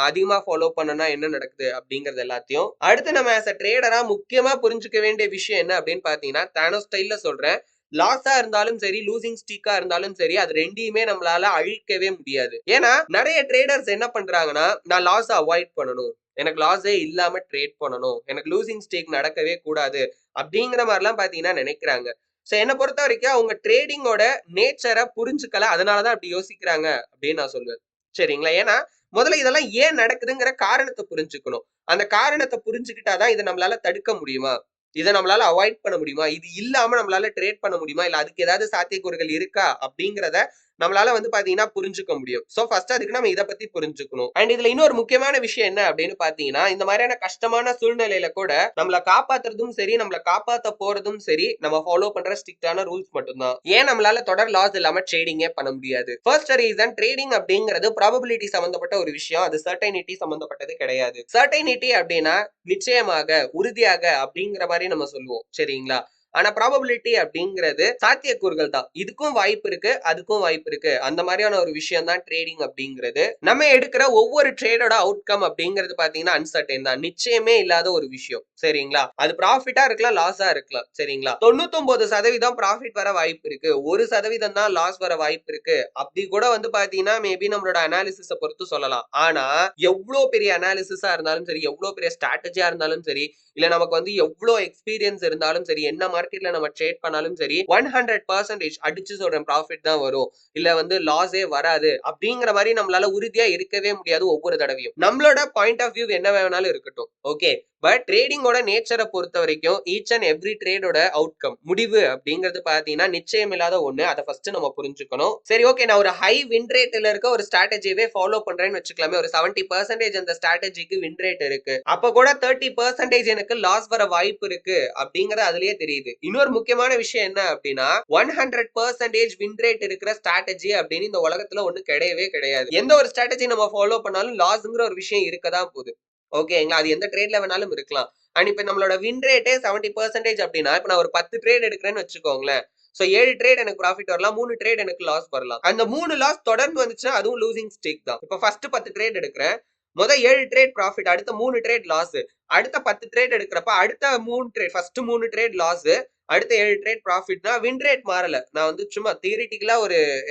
அதிகமா ஃபாலோ பண்ணனா என்ன நடக்குது அப்படிங்கறது எல்லாத்தையும். அடுத்து நம்ம ஆஸ் அ ட்ரேடரா முக்கியமா புரிஞ்சுக்க வேண்டிய விஷயம் என்ன அப்படின்னு பாத்தீங்கன்னா, தானோஸ் ஸ்டைல்ல சொல்றேன். லாஸா இருந்தாலும் சரி, லூசிங் ஸ்ட்ரீக்கா இருந்தாலும் சரி, அது ரெண்டையுமே நம்மளால அழிக்கவே முடியாது. ஏன்னா நிறைய ட்ரேடர்ஸ் என்ன பண்றாங்கன்னா, நான் லாஸ் அவாய்ட் பண்ணணும், எனக்கு லாஸே இல்லாம ட்ரேட் பண்ணணும், எனக்கு லூசிங் ஸ்ட்ரீக் நடக்கவே கூடாது அப்படிங்கிற மாதிரிலாம் பாத்தீங்கன்னா நினைக்கிறாங்க. சோ என்ன பொறுத்த வரைக்கும் அவங்க ட்ரேடிங்கோட நேச்சரை புரிஞ்சுக்கல, அதனாலதான் அப்படி யோசிக்கிறாங்க அப்படின்னு நான் சொல்லுவேன். சரிங்களா? ஏன்னா முதல்ல இதெல்லாம் ஏன் நடக்குதுங்கிற காரணத்தை புரிஞ்சுக்கணும். அந்த காரணத்தை புரிஞ்சுக்கிட்டாதான் இதை நம்மளால தடுக்க முடியுமா, இதை நம்மளால அவாய்ட் பண்ண முடியுமா, இது இல்லாம நம்மளால ட்ரேட் பண்ண முடியுமா, இல்ல அதுக்கு ஏதாவது சாத்தியக்கூறுகள் இருக்கா அப்படிங்கிறத நம்மளால வந்து பாத்தீங்கன்னா புரிஞ்சுக்க முடியும். சோ ஃபர்ஸ்ட் அதுக்கு நம்ம இதை பத்தி புரிஞ்சுக்கணும். அண்ட் இதுல இன்னொரு முக்கியமான விஷயம் என்ன அப்படின்னு பாத்தீங்கன்னா, இந்த மாதிரியான கஷ்டமான சூழ்நிலையில கூட நம்மள காப்பாத்துறதும் சரி, நம்மள காப்பாத்த போறதும் சரி, நம்ம ஃபாலோ பண்ற ஸ்ட்ரிக்டான ரூல்ஸ் மட்டும்தான். ஏன் நம்மளால தொடர் லாஸ் இல்லாம ட்ரேடிங்கே பண்ண முடியாது? ஃபர்ஸ்ட் ரீசன், ட்ரேடிங் அப்படிங்கிறது ப்ராபபிலிட்டி சம்பந்தப்பட்ட ஒரு விஷயம், அது சர்டைனிட்டி சம்பந்தப்பட்டது கிடையாது. சர்டைனிட்டி அப்படின்னா நிச்சயமாக, உறுதியாக அப்படிங்கிற மாதிரி நம்ம சொல்லுவோம். சரிங்களா? ஆனா ப்ராபபிலிட்டி அப்படிங்கிறது சாத்தியக்கூறுகள் தான். இதுக்கும் வாய்ப்பு இருக்கு, அதுக்கும் வாய்ப்பு இருக்கு. அந்த மாதிரியான ஒரு விஷயம் தான் ட்ரேடிங் அப்படிங்கிறது. நம்ம எடுக்கிற ஒவ்வொரு ட்ரேடோட அவுட்கம் அப்படிங்கிறது பாத்தீங்கன்னா அன்சர்டைன் தான், நிச்சயமே இல்லாத ஒரு விஷயம். சரிங்களா? அது ப்ராஃபிட்டா இருக்கலாம், லாஸா இருக்கலாம். சரிங்களா? 99% ப்ராஃபிட் வர வாய்ப்பு இருக்கு, 1% தான் லாஸ் வர வாய்ப்பு இருக்கு. அப்படி கூட வந்து பாத்தீங்கன்னா மேபி நம்மளோட அனாலிசிஸ பொறுத்து சொல்லலாம். ஆனா எவ்வளவு பெரிய அனாலிசிஸா இருந்தாலும் சரி, எவ்வளவு பெரிய ஸ்ட்ராட்டஜியா இருந்தாலும் சரி, இல்ல நமக்கு வந்து எவ்வளவு எக்ஸ்பீரியன்ஸ் இருந்தாலும் சரி, என்ன மார்க்கெட்ல நம்ம ட்ரேட் பண்ணாலும் சரி, 100% அடிச்சு சொல்றேன் ப்ராஃபிட் தான் வரும், இல்ல வந்து லாஸே வராது அப்படிங்கிற மாதிரி நம்மளால உறுதியா இருக்கவே முடியாது ஒவ்வொரு தடவையும். நம்மளோட பாயிண்ட் ஆஃப் வியூ என்ன வேணாலும் இருக்கட்டும், ஓகே. பட் ட்ரேடிங்கோட நேச்சரை பொறுத்த வரைக்கும் ஈச் அண்ட் எவ்ரி ட்ரேடோட அவுட்கம், முடிவு அப்படிங்கிறது பாத்தீங்கன்னா நிச்சயம் இல்லாத ஒண்ணு. அதை ஃபர்ஸ்ட் நம்ம புரிஞ்சுக்கணும். சரி, ஓகே, நான் ஒரு ஹை வின் ரேட்ல இருக்க ஒரு ஸ்ட்ராட்டஜியவே ஃபாலோ பண்றேன்னு வச்சுக்கலாமே, ஒரு 70% அந்த ஸ்ட்ராட்டஜிக்கு வின் ரேட் இருக்கு, அப்ப கூட 30% எனக்கு லாஸ் வர வாய்ப்பு இருக்கு அப்படிங்கறது அதுலயே தெரியுது. இன்னொரு முக்கியமான விஷயம் என்ன அப்படின்னா, 100% வின் ரேட் இருக்கிற ஸ்ட்ராட்டஜி அப்படின்னு இந்த உலகத்துல ஒண்ணு கிடையவே கிடையாது. எந்த ஒரு ஸ்ட்ராட்டஜி நம்ம ஃபாலோ பண்ணாலும் லாஸ்ங்கிற ஒரு விஷயம் இருக்கதான் போகுது. ஓகேங்களா? அது எந்த ட்ரேட்ல வேணாலும் இருக்கலாம். அண்ட் இப்ப நம்மளோட வின் ரேட்டே 70% அப்படின்னா, இப்ப நான் ஒரு 10 ட்ரேட் எடுக்கிறேன்னு வச்சுக்கோங்களேன். சோ 7 ட்ரேட் எனக்கு ப்ராஃபிட் வரலாம், 3 ட்ரேட் எனக்கு லாஸ் வரலாம். அந்த 3 லாஸ் தொடர்ந்து வந்துச்சுன்னா அதுவும் லூசிங் ஸ்ட்ரீக் தான். இப்ப ஃபர்ஸ்ட் 10 ட்ரேட் எடுக்கிறேன், முதல் 7 ட்ரேட் ப்ராஃபிட், அடுத்த 3 ட்ரேட் லாஸ். அடுத்த 10 ட்ரேட் எடுக்கிறப்ப அடுத்த 3 ட்ரேட், ஃபர்ஸ்ட் 3 ட்ரேட் லாஸ், அடுத்த 7 ட்ரேட் ப்ராஃபிட்னா வின் ரேட் மாறல. நான் வந்து சும்மா தியரிட்டிக்கலா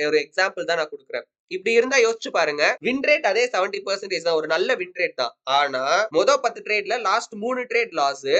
ஒரு எக்ஸாம்பிள் தான் நான் கொடுக்குறேன். இப்படி இருந்தா யோசிச்சு பாருங்க, வின் ரேட் அதே 70% தான், ஒரு நல்ல வின் ரேட் தான். ஆனா முதல் 10 ட்ரேட்ல லாஸ்ட் 3 ட்ரேட் லாஸ்,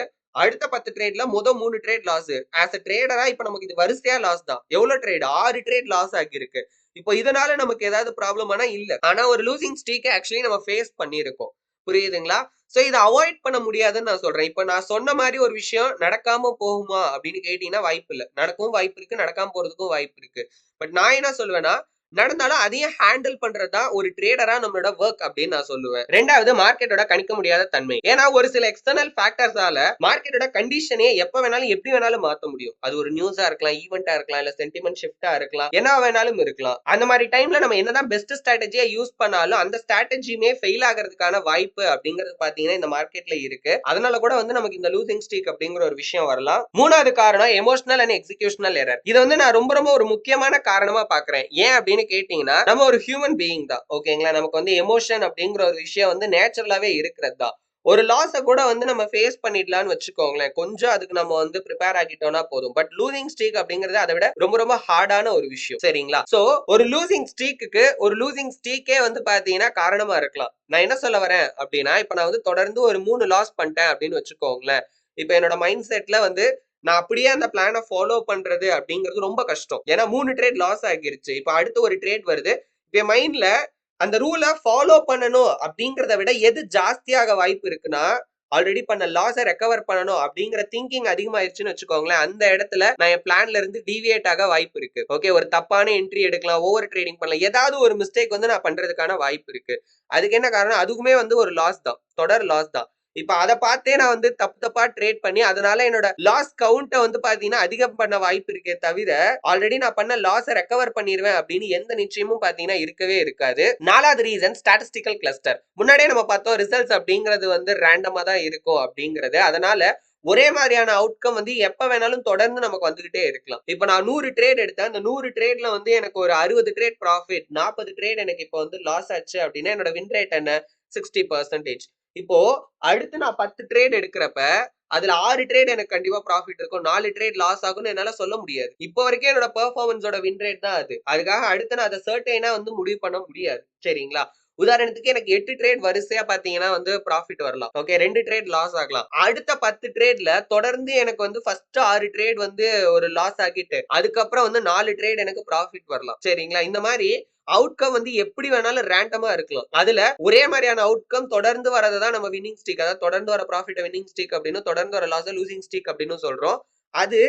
அடுத்த 10 ட்ரேட்ல முதல் 3 ட்ரேட் லாஸ். ஆஸ் அ ட்ரேடரா இப்ப நமக்கு இது வரிசையா லாஸ் தான். எவ்வளவு ட்ரேட்? 6 ட்ரேட் லாஸ் ஆகிருக்கு. இப்போ இதனால நமக்கு ஏதாவது ப்ராப்ளம் ஆனா இல்ல. ஆனா ஒரு லூசிங் ஸ்ட்ரீக் ஆக்சுவலி நம்ம ஃபேஸ் பண்ணியிருக்கோம். புரியுதுங்களா? சோ இத அவாய்ட் பண்ண முடியாதுன்னு நான் சொல்றேன். இப்ப நான் சொன்ன மாதிரி ஒரு விஷயம் நடக்காம போகுமா அப்படின்னு கேட்டீங்கன்னா வாய்ப்பு இல்ல. நடக்கவும் வாய்ப்பு இருக்கு, நடக்காம போறதுக்கும் வாய்ப்பு இருக்கு. பட் நான் என்ன சொல்லுவேன்னா, நடந்தாலும் அதையும் ஹேண்டில் பண்றதா ஒரு ட்ரேடரா நம்மளோட ஒர்க் அப்படின்னு நான் சொல்லுவேன். ரெண்டாவது, மார்க்கெட்டோட கணிக்க முடியாத தன்மை. ஏன்னா ஒரு சில எக்ஸ்டர்னல் ஃபேக்டர்ஸால மார்க்கெட்டோட கண்டிஷனே எப்ப வேணாலும் எப்படி வேணாலும் மாத்த முடியும். அது ஒரு நியூஸா இருக்கலாம், ஈவென்ட்டா இருக்கலாம், இல்ல சென்டிமெண்ட் ஷிஃப்ட்டா இருக்கலாம், என்ன வேணாலும் இருக்கலாம். அந்த மாதிரி டைம்ல நம்ம என்னதான் பெஸ்ட் ஸ்ட்ராட்டஜியா யூஸ் பண்ணாலும் அந்த ஸ்ட்ராட்டஜியுமே ஃபெயில் ஆகிறதுக்கான வாய்ப்பு அப்படிங்கிறது பாத்தீங்கன்னா இந்த மார்க்கெட்ல இருக்கு. அதனால கூட வந்து நமக்கு இந்த லூசிங் ஸ்ட்ரீக் அப்படிங்கிற ஒரு விஷயம் வரலாம். மூணாவது காரணம், எமோஷனல் அண்ட் எக்ஸிகியூஷனல் எரர். இதை வந்து நான் ரொம்ப ரொம்ப ஒரு முக்கியமான காரணமா பாக்குறேன். ஏன் அப்படின்னு கேட்டீங்கன்னா, நம்ம ஒரு ஹியூமன் பீயிங் தான், ஓகேங்களா? நமக்கு வந்து எமோஷன் அப்படிங்கிற ஒரு விஷயம் வந்து நேச்சுரலாவே இருக்கிறது தான். ஒரு லாஸ கூட வந்து நம்ம ஃபேஸ் பண்ணிடலாம்னு வச்சுக்கோங்களேன், கொஞ்சம் அதுக்கு நம்ம வந்து ப்ரிப்பேர் ஆகிட்டோம்னா போதும். பட் லூசிங் ஸ்ட்ரீக் அப்படிங்கிறது அதை விட ரொம்ப ரொம்ப ஹார்டான ஒரு விஷயம். சரிங்களா? சோ ஒரு லூசிங் ஸ்ட்ரீக்குக்கு ஒரு லூசிங் ஸ்ட்ரீக்கே வந்து பாத்தீங்கன்னா காரணமா இருக்கலாம். நான் என்ன சொல்ல வரேன் அப்படின்னா, இப்ப நான் வந்து தொடர்ந்து ஒரு 3 லாஸ் பண்ணிட்டேன் அப்படின்னு வச்சுக்கோங்களேன். இப்ப என்னோட மைண்ட் செட்ல வந்து நான் அப்படியே அந்த பிளானை ஃபாலோ பண்றது அப்படிங்கிறது ரொம்ப கஷ்டம். ஏன்னா 3 ட்ரேட் லாஸ் ஆகிருச்சு. இப்ப அடுத்த ஒரு ட்ரேட் வருது. இப்ப மைண்ட்ல அந்த ரூலை ஃபாலோ பண்ணணும் அப்படிங்கிறத விட எது ஜாஸ்தியாக வாய்ப்பு இருக்குன்னா, ஆல்ரெடி பண்ண லாஸை ரெக்கவர் பண்ணணும் அப்படிங்கிற திங்கிங் அதிகமாயிருச்சுன்னு வச்சுக்கோங்களேன். அந்த இடத்துல நான் என் பிளான்ல இருந்து டீவியேட் ஆக வாய்ப்பு இருக்கு. ஓகே, ஒரு தப்பான என்ட்ரி எடுக்கலாம், ஓவர் ட்ரேடிங் பண்ணலாம், ஏதாவது ஒரு மிஸ்டேக் வந்து நான் பண்றதுக்கான வாய்ப்பு இருக்கு. அதுக்கு என்ன காரணம்? அதுவுமே வந்து ஒரு லாஸ் தான், தொடர் லாஸ் தான். இப்ப அத பார்த்தே நான் வந்து தப்பு தப்பா ட்ரேட் பண்ணி அதனால என்னோட லாஸ் கவுண்ட்ட வந்து பாத்தீங்கன்னா அதிகம் பண்ண வாய்ப்பு இருக்கே தவிர ஆல்ரெடி நான் பண்ண லாஸ ரெக்கவர் பண்ணிருவேன் அப்படின்னு எந்த நிச்சயமும் பாத்தீங்கன்னா இருக்கவே இருக்காது. 4வது ரீசன் ஸ்டாட்டிஸ்டிக்கல் கிளஸ்டர். முன்னாடியே நம்ம பார்த்தோம் ரிசல்ட்ஸ் அப்படிங்கிறது வந்து ரேண்டமா தான் இருக்கும் அப்படிங்கிறது. அதனால ஒரே மாதிரியான அவுட்கம் வந்து எப்ப வேணாலும் தொடர்ந்து நமக்கு வந்துகிட்டே இருக்கலாம். இப்ப நான் 100 ட்ரேட் எடுத்தேன். அந்த 100 ட்ரேட்ல வந்து எனக்கு ஒரு 60 ட்ரேட் ப்ராஃபிட், 40 ட்ரேட் எனக்கு இப்ப வந்து லாஸ் ஆச்சு அப்படின்னா என்னோட வின் ரேட் என்ன? 60%. இப்போ அடுத்து நான் 10 ட்ரேட் எடுக்கிறப்ப அதுல 6 ட்ரேட் எனக்கு கண்டிப்பா ப்ராஃபிட் இருக்கும், 4 ட்ரேட் லாஸ் ஆகும்னு என்னால சொல்ல முடியாது. இப்போ வரைக்கும் என்னோட பெர்ஃபார்மன்ஸோட வின் ரேட் தான் அது. அதுக்காக அடுத்து நான் அதை சர்டைனா வந்து முடிவு பண்ண முடியாது. சரிங்களா? உதாரணத்துக்கு எனக்கு 8 ட்ரேட் வரிசையா பாத்தீங்கன்னா வந்து ப்ராஃபிட் வரலாம். ஓகே, 2 ட்ரேட் லாஸ் ஆகலாம். அடுத்த 10 ட்ரேட்ல தொடர்ந்து எனக்கு வந்து ஃபர்ஸ்ட் 6 ட்ரேட் வந்து ஒரு லாஸ் ஆகிட்டு அதுக்கப்புறம் வந்து 4 ட்ரேட் எனக்கு ப்ராஃபிட் வரலாம். சரிங்களா? இந்த மாதிரி அவுட்கம் வந்து எப்படி வேணாலும் ரேண்டமா இருக்கலாம். அதுல ஒரே மாதிரியான அவுட்கம் தொடர்ந்து வரதான் நம்ம வின்னிங் ஸ்ட்ரீக், அதாவது தொடர்ந்து வர ப்ராஃபிட் வின்னிங் ஸ்ட்ரீக் அப்படின்னு, தொடர்ந்து வர லாஸ் லூசிங் ஸ்ட்ரீக் அப்படின்னு சொல்றோம். அது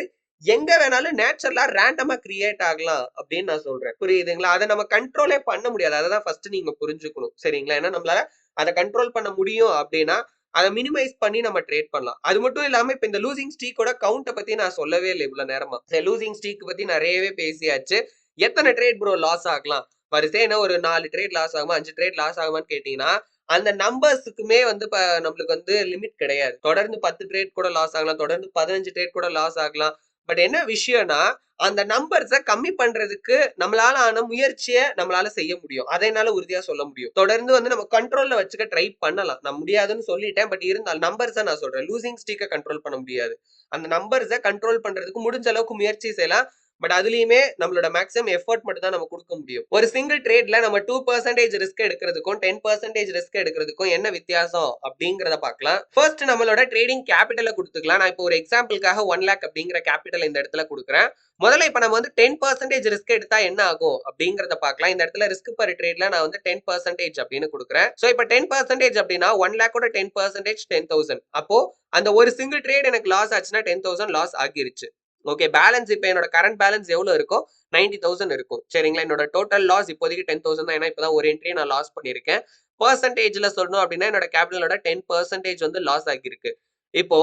எங்க வேணாலும் நேச்சுரலா ரேண்டமா கிரியேட் ஆகலாம் அப்படின்னு நான் சொல்றேன். புரியுதுங்களா? அதை நம்ம கண்ட்ரோலே பண்ண முடியாது. அதான் ஃபர்ஸ்ட் நீங்க புரிஞ்சுக்கணும். சரிங்களா? ஏன்னா நம்மளால அதை கண்ட்ரோல் பண்ண முடியும் அப்படின்னா அதை மினிமைஸ் பண்ணி நம்ம ட்ரேட் பண்ணலாம். அது மட்டும் இல்லாம இப்ப இந்த லூசிங் ஸ்ட்ரீக்கோட கவுண்ட பத்தி நான் சொல்லவே இல்லை இவ்வளவு நேரமா. லூசிங் ஸ்ட்ரீக் பத்தி நிறையவே பேசியாச்சு. எத்தனை ட்ரேட் ப்ரோ லாஸ் ஆகலாம்? வரிசையா என்ன ஒரு 4 ட்ரேட் லாஸ் ஆகுமா, 5 ட்ரேட் லாஸ் ஆகுமான்னு கேட்டீங்கன்னா அந்த நம்பர்ஸுக்குமே வந்து இப்ப நம்மளுக்கு வந்து லிமிட் கிடையாது. தொடர்ந்து 10 ட்ரேட் கூட லாஸ் ஆகலாம், தொடர்ந்து 15 ட்ரேட் கூட லாஸ் ஆகலாம். பட் என்ன விஷயம்னா அந்த நம்பர்ஸ கம்மி பண்றதுக்கு நம்மளால ஆன முயற்சியை நம்மளால செய்ய முடியும். அதை என்னால உறுதியா சொல்ல முடியும். தொடர்ந்து வந்து நம்ம கண்ட்ரோல்ல வச்சுக்க ட்ரை பண்ணலாம். நான் முடியாதுன்னு சொல்லிட்டேன். பட் இருந்தாலும் நம்பர்ஸை நான் சொல்றேன். லூசிங் ஸ்ட்ரீக்கை கண்ட்ரோல் பண்ண முடியாது. அந்த நம்பர்ஸை கண்ட்ரோல் பண்றதுக்கு முடிஞ்ச அளவுக்கு முயற்சி செய்யலாம். பட் அதுலயுமே நம்மளோட மேக்ஸிமம் எஃபர்ட் மட்டும் தான் நம்ம கொடுக்க முடியும். ஒரு சிங்கிள் ட்ரேட்ல நம்ம 2% ரிஸ்க் எடுக்கிறதுக்கும் 10% ரிஸ்க் எடுக்கிறதுக்கும் என்ன வித்தியாசம் அப்படிங்கறத பார்க்கலாம். ஃபர்ஸ்ட் நம்மளோட ட்ரேடிங் கேபிட்டலை கொடுத்துக்கலாம். நான் இப்போ ஒரு எக்ஸாம்பிளுக்காக 1 lakh அப்படிங்கிற கேபிட்டல் இந்த இடத்துல கொடுக்குறேன். முதல்ல இப்ப நம்ம வந்து 10% ரிஸ்க் எடுத்தா என்ன ஆகும் அப்படிங்கறத பார்க்கலாம். இந்த இடத்துல ரிஸ்க் பர் ட்ரேட்ல நான் வந்து 10% அப்படின்னு கொடுக்குறேன். சோ இப்ப 10% அப்படின்னா 1 lakh ஓட 10% 10,000. அப்போ அந்த ஒரு சிங்கிள் ட்ரேட் எனக்கு லாஸ் ஆச்சுன்னா 10,000 லாஸ் ஆகிருச்சு. ஓகே, பேலன்ஸ் இப்ப என்னோட கரண்ட் பேலன்ஸ் எவ்வளவு இருக்கும்? 90,000 இருக்கும். சரிங்களா? என்னோட டோட்டல் லாஸ் இப்போதைக்கு 10,000 தான். ஏன்னா இப்பதான் ஒரு என்ட்ரி நான் லாஸ் பண்ணிருக்கேன். பெர்சன்டேஜ்ல சொல்லணும் அப்படின்னா என்னோட கேபிட்டலோட 10% வந்து லாஸ் ஆகிருக்கு. இப்போ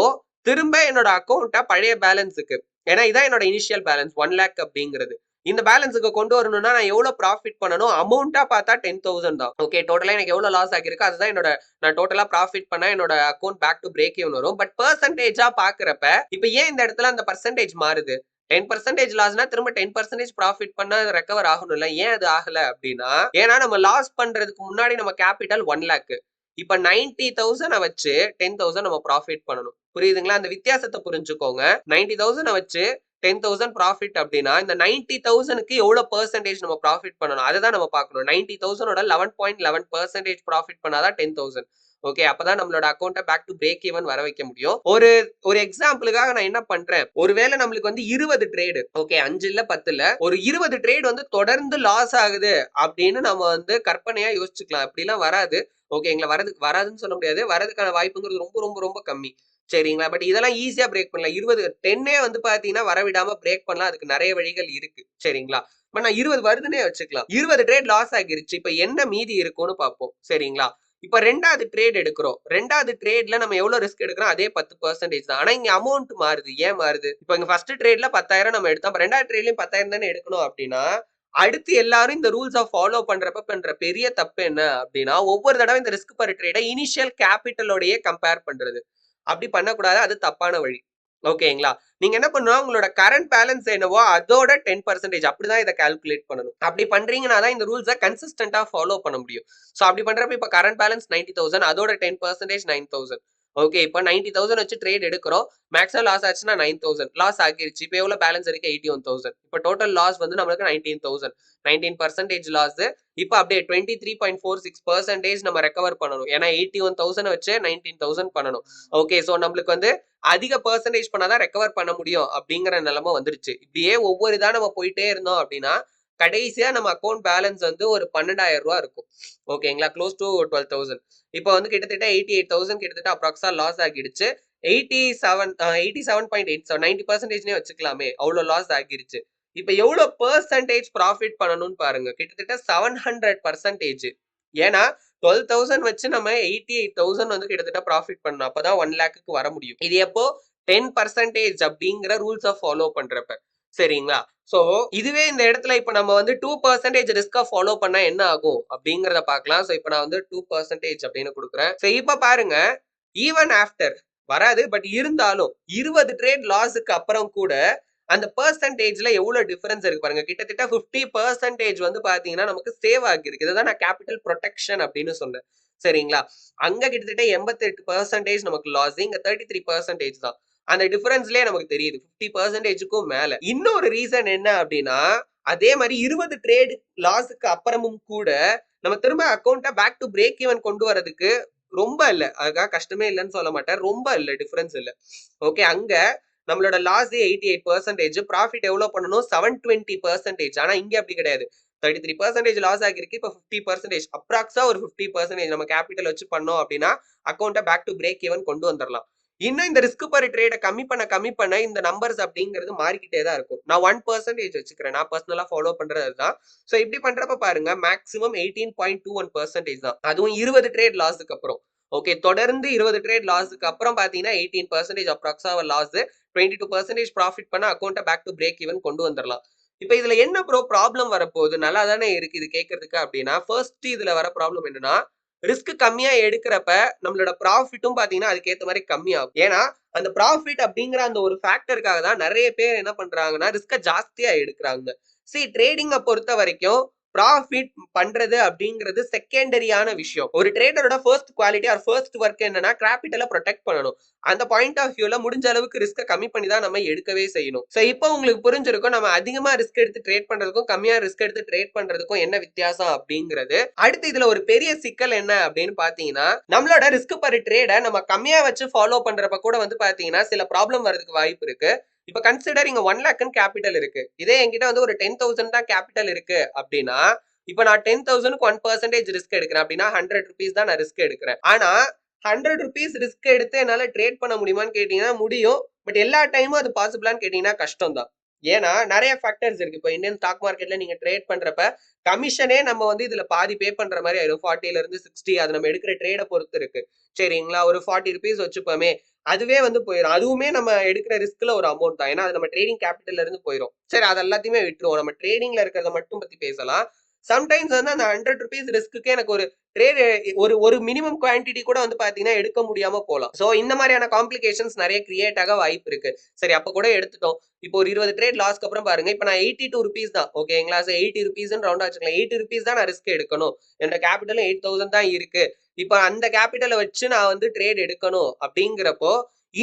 திரும்ப என்னோட அக்கௌண்ட்டை பழைய பேலன்ஸுக்கு, ஏன்னா இதான் என்னோட இனிஷியல் பேலன்ஸ் 1 lakh அப்படிங்கிறது, இந்த பேலன்ஸுக்கு கொண்டு வரணும்னா நான் எவ்வளவு ப்ராஃபிட் பண்ணணும்? அமௌண்டா பார்த்தா 10,000 தான். ஓகே, டோட்டலா எனக்கு எவ்வளவு லாஸ் ஆகிருக்கு அதுதான் என்னோட, நான் டோட்டலா ப்ராஃபிட் பண்ணா என்னோட account back to break even வரும். பட் பெர்சன்டேஜா பாக்குறப்ப இப்ப ஏன் இந்த இடத்துல அந்த பர்சன்டேஜ் மாறுது? 10% லாஸ்னா திரும்ப 10% ப்ராஃபிட் பண்ணா ரெக்கவர் ஆகணும்ல. ஏன் அது ஆகல அப்படின்னா, ஏன்னா நம்ம லாஸ் பண்றதுக்கு முன்னாடி நம்ம கேபிட்டல் 1 lakh. இப்ப 90,000 வச்சு 10,000 நம்ம ப்ராஃபிட் பண்ணணும். புரியுதுங்களா? அந்த வித்தியாசத்தை புரிஞ்சுக்கோங்க. 90,000 வச்சு 10,000 ப்ராஃபிட் அப்படின்னா இந்த 90,000க்கு எவ்வளவு பெர்சன்டேஜ் நம்ம ப்ராஃபிட் பண்ணணும் அதுதான் நம்ம பார்க்கணும். 90,000 11.11% ப்ராஃபிட் பண்ணாதான் 10,000. ஓகே, அப்பதான் நம்மளோட அக்கௌண்ட்டை பேக் டு பிரேக் ஈவன் வர வைக்க முடியும். ஒரு எக்ஸாம்பிளுக்காக நான் என்ன பண்றேன், ஒருவேளை நம்மளுக்கு வந்து 20 ட்ரேடு, ஓகே 5 இல்ல 10 இல்ல, ஒரு 20 ட்ரேட் வந்து தொடர்ந்து லாஸ் ஆகுது அப்படின்னு நம்ம வந்து கற்பனையா யோசிச்சுக்கலாம். அப்படிலாம் வராது. ஓகேங்களா? வராதுன்னு சொல்ல முடியாது. வரதுக்கான வாய்ப்புங்கிறது ரொம்ப ரொம்ப ரொம்ப கம்மி. சரிங்களா? பட் இதெல்லாம் ஈஸியா பிரேக் பண்ணலாம். 10 வந்து பாத்தீங்கன்னா வரவிடாம பிரேக் பண்ணலாம். அதுக்கு நிறைய வழிகள் இருக்கு. சரிங்களா? பட் நான் 20 வருதுன்னே வச்சுக்கலாம். 20 ட்ரேட் லாஸ் ஆகிருச்சு. இப்ப என்ன மீதி இருக்கும்னு பார்ப்போம். சரிங்களா? இப்ப 2வது ட்ரேட் எடுக்கிறோம். 2வது ட்ரேட்ல நம்ம எவ்வளவு ரிஸ்க் எடுக்கிறோம்? அதே 10% தான். ஆனா இங்க அமௌண்ட் மாறுது. ஏன் மாறுது? இப்ப இங்க ஃபர்ஸ்ட் ட்ரேட்ல 10,000 நம்ம எடுத்தோம். 2வது ட்ரேட்லயும் 10,000 தானே எடுக்கணும் அப்படின்னா, அடுத்து எல்லாரும் இந்த ரூல்ஸை ஃபாலோ பண்றப்ப பண்ற பெரிய தப்பு என்ன அப்படின்னா, ஒவ்வொரு தடவை இந்த ரிஸ்க் பர் ட்ரேடை இனிஷியல் கேபிட்டலோடயே கம்பேர் பண்றது. அப்படி பண்ணக்கூடாது. அது தப்பான வழி. ஓகேங்களா? நீங்க என்ன பண்ணணும், உங்களோட கரண்ட் பேலன்ஸ் என்னவோ அதோட 10% அப்படிதான் இதை கால்குலேட் பண்ணணும். அப்படி பண்றீங்கன்னா தான் இந்த ரூல்ஸை கன்சிஸ்டன்டா ஃபாலோ பண்ண முடியும். சோ அப்படி பண்றப்ப இப்ப கரண்ட் பேலன்ஸ் 90,000 அதோட 10% 9,000. ஓகே, இப்ப 90,000 வச்சு ட்ரேட் எடுக்கிறோம். மேக்ஸிமம் லாஸ் ஆச்சுன்னா 9,000 லாஸ் ஆகிருச்சு. இப்ப எவ்வளவு பேலன்ஸ் இருக்கு? 81,000. இப்ப டோட்டல் லாஸ் வந்து நம்மளுக்கு 19,000. 19% லாஸ். இப்ப அப்படியே 23.46% நம்ம ரெக்கவர் பண்ணணும். ஏன்னா 81,000 வச்சு 19,000 பண்ணணும். ஓகே, சோ நம்மளுக்கு வந்து அதிக பெர்சன்டேஜ் பண்ணாதான் ரெக்கவர் பண்ண முடியும் அப்படிங்கிற நிலைமை வந்துருச்சு. இப்படியே ஒவ்வொரு இதா நம்ம போயிட்டே இருந்தோம் அப்படின்னா கடைசியா நம்ம அக்கௌண்ட் பேலன்ஸ் வந்து ஒரு 12,000 ரூபாய் இருக்கும். ஓகேங்களா? Close to 12,000. இப்போ வந்து கிட்டத்தட்ட 88,000 கிட்டத்தட்ட அப்ராக்ஸா லாஸ் ஆகிடுச்சு. 87.87 90%னே வச்சுக்கலாமே. அவ்வளவு லாஸ் ஆகிருச்சு. இப்ப எவ்வளவு பெர்சன்டேஜ் ப்ராஃபிட் பண்ணணும்னு பாருங்க. கிட்டத்தட்ட 700%. ஏன்னா 12,000 வச்சு நம்ம 88,000 வந்து கிட்டத்தட்ட ப்ராஃபிட் பண்ணணும். அப்பதான் 1 லேக்குக்கு வர முடியும். இது எப்போ 10% அப்படிங்கிற ரூல்ஸை ஃபாலோ பண்றப்ப. சரிங்களா? சோ இதுவே இந்த இடத்துல இப்ப நம்ம வந்து 2% ரிஸ்கா ஃபாலோ பண்ணா என்ன ஆகும் அப்படிங்கிறத பார்க்கலாம். சோ இப்ப நான் வந்து 2% அப்படின்னு கொடுக்குறேன். சோ இப்ப பாருங்க, ஈவன் ஆஃப்டர் வராது. பட் இருந்தாலும் 20 ட்ரேட் லாஸுக்கு அப்புறம் கூட அந்த பெர்சன்டேஜ்ல எவ்வளவு டிஃபரன்ஸ் இருக்கு பாருங்க. கிட்டத்தட்ட 50% வந்து பாத்தீங்கன்னா நமக்கு சேவ் ஆகிருக்கு. இதுதான் நான் கேபிட்டல் ப்ரொடெக்ஷன் அப்படின்னு சொன்னேன். சரிங்களா? அங்க கிட்டத்தட்ட 88% நமக்கு லாஸ். இங்க 33% தான். அந்த டிஃபரன்ஸ்லயே நமக்கு தெரியுது. 50%க்கும் மேல. இன்னொரு ரீசன் என்ன அப்படின்னா, அதே மாதிரி 20 ட்ரேட் லாஸுக்கு அப்புறமும் கூட நம்ம திரும்ப அக்கௌண்ட்டை பேக் டு பிரேக் ஈவன் கொண்டு வரதுக்கு ரொம்ப இல்ல. அதுக்காக கஷ்டமே இல்லைன்னு சொல்ல மாட்டேன். ரொம்ப இல்ல, டிஃபரன்ஸ் இல்ல. ஓகே, அங்க நம்மளோட லாஸ் 88%, ப்ராஃபிட் எவ்வளவு பண்ணணும் 720%. ஆனா இங்க அப்படி கிடையாது. 33% லாஸ் ஆகிருக்கு. இப்ப 50% அப்ராக்ஸா ஒரு 50% நம்ம கேபிட்டல் வச்சு பண்ணோம் அப்படின்னா அக்கௌண்ட்டை பேக் டு பிரேக் ஈவன் கொண்டு வந்துடலாம். இன்னும் இந்த ரிஸ்க் பர் ட்ரேட கம்மி பண்ண இந்த நம்பர்ஸ் அப்படிங்கிறது மாறிக்கிட்டே தான் இருக்கும். நான் 1% வச்சுக்கிறேன். நான் பர்சனலா ஃபாலோ பண்றது அதுதான். சோ இப்படி பண்றப்ப பாருங்க, மேக்ஸிமம் 18.21% தான். அதுவும் 20 ட்ரேட் லாஸுக்கு அப்புறம். ஓகே, தொடர்ந்து 20 ட்ரேட் லாஸுக்கு அப்புறம் பாத்தீங்கன்னா 18% அப்ராக்ஸா லாஸ், 22% ப்ராஃபிட் பண்ண அக்கௌண்ட்டை பேக் டு பிரேக் ஈவன் கொண்டு வந்துடலாம். இப்ப இதுல என்ன ப்ராப்ளம் வரப்போகுது? நல்லா தானே இருக்கு இது கேட்கறதுக்கு அப்படின்னா, ஃபர்ஸ்ட் இதுல வர ப்ராப்ளம் என்னன்னா, ரிஸ்க் கம்மியா எடுக்கிறப்ப நம்மளோட ப்ராஃபிட்டும் பாத்தீங்கன்னா அதுக்கேத்த மாதிரி கம்மியாகும். ஏன்னா அந்த ப்ராஃபிட் அப்படிங்கிற அந்த ஒரு ஃபேக்டருக்காக தான் நிறைய பேர் என்ன பண்றாங்கன்னா ரிஸ்க ஜாஸ்தியா எடுக்கிறாங்க. ட்ரேடிங்க பொறுத்த வரைக்கும் ப்ராஃபிட் பண்றது அப்படிங்கிறது செகண்டரியான விஷயம். ஒரு ட்ரேடரோட first quality or first work என்னன்னா கேபிட்டலை ப்ரொடெக்ட் பண்ணணும். அந்த பாயிண்ட் ஆஃப் வியூல முடிஞ்ச அளவுக்கு ரிஸ்க கம்மி பண்ணி தான் நம்ம எடுக்கவே செய்யணும். சோ இப்போ உங்களுக்கு புரிஞ்சிருக்கும் நம்ம அதிகமா ரிஸ்க் எடுத்து ட்ரேட் பண்றதுக்கும் கம்மியா ரிஸ்க் எடுத்து ட்ரேட் பண்றதுக்கும் என்ன வித்தியாசம் அப்படிங்கிறது. அடுத்து இதுல ஒரு பெரிய சிக்கல் என்ன அப்படின்னு பாத்தீங்கன்னா, நம்மளோட ரிஸ்க் பர் ட்ரேட நம்ம கம்மியா வச்சு ஃபாலோ பண்றப்ப கூட வந்து பாத்தீங்கன்னா சில ப்ராப்ளம் வரதுக்கு வாய்ப்பு இருக்கு. இப்ப கன்சிடர் இங்க 1 லேக் கேபிட்டல் இருக்கு. இதே என்கிட்ட வந்து ஒரு 10,000 தான் கேபிட்டல் இருக்கு அப்படின்னா, இப்ப நான் 10,000க்கு 1% ரிஸ்க் எடுக்கிறேன் அப்படின்னா 100 ருபீஸ் தான் நான் ரிஸ்க் எடுக்கிறேன். ஆனா 100 ருபீஸ் ரிஸ்க் எடுத்து என்னால ட்ரேட் பண்ண முடியுமான்னு கேட்டீங்கன்னா முடியும். பட் எல்லா டைமும் அது பாசிபிளான்னு கேட்டீங்கன்னா கஷ்டம் தான். ஏன்னா நிறைய ஃபேக்டர்ஸ் இருக்கு. இப்போ இந்தியன் ஸ்டாக் மார்க்கெட்ல நீங்க ட்ரேட் பண்றப்ப கமிஷனே நம்ம வந்து இதுல பாதி பே பண்ற மாதிரி ஆயிடும். 40ல இருந்து 60 அது நம்ம எடுக்கிற ட்ரேட பொறுத்து இருக்கு. சரிங்களா? ஒரு 40 ருபீஸ் வச்சுப்போமே, அதுவே வந்து போயிடும். அதுவுமே நம்ம எடுக்கிற ரிஸ்க்ல ஒரு அமௌண்ட் தான். ஏன்னா அது நம்ம ட்ரேடிங் கேபிட்டல்ல இருந்து போயிடும். சரி, அது எல்லாத்தையுமே விட்டுருவோம். நம்ம ட்ரேடிங்ல இருக்கிறத மட்டும் பத்தி பேசலாம். சம்டைம்ஸ் வந்து அந்த 100 ருபீஸ் ரிஸ்க்கு எனக்கு ஒரு ட்ரேட் ஒரு ஒரு மினிமம் குவான்டிட்டி கூட வந்து பாத்தீங்கன்னா எடுக்க முடியாம போலாம். சோ இந்த மாதிரியான காம்ப்ளிகேஷன்ஸ் நிறைய கிரியேட் ஆக வாய்ப்பு இருக்கு. சரி, அப்ப கூட எடுத்துட்டோம். இப்போ ஒரு 20 ட்ரேட் லாஸ்க்கு அப்புறம் பாருங்க, இப்ப நான் 82 ருபீஸ் தான். ஓகேங்களா? 80 ருபீஸ் ரவுண்டா வச்சுக்கலாம். 80 ருபீஸ் தான் நான் ரிஸ்க் எடுக்கணும். என்னோட கேபிட்டலும் 8,000 தான் இருக்கு. இப்ப அந்த கேபிட்டலை வச்சு நான் வந்து ட்ரேட் எடுக்கணும் அப்படிங்கிறப்போ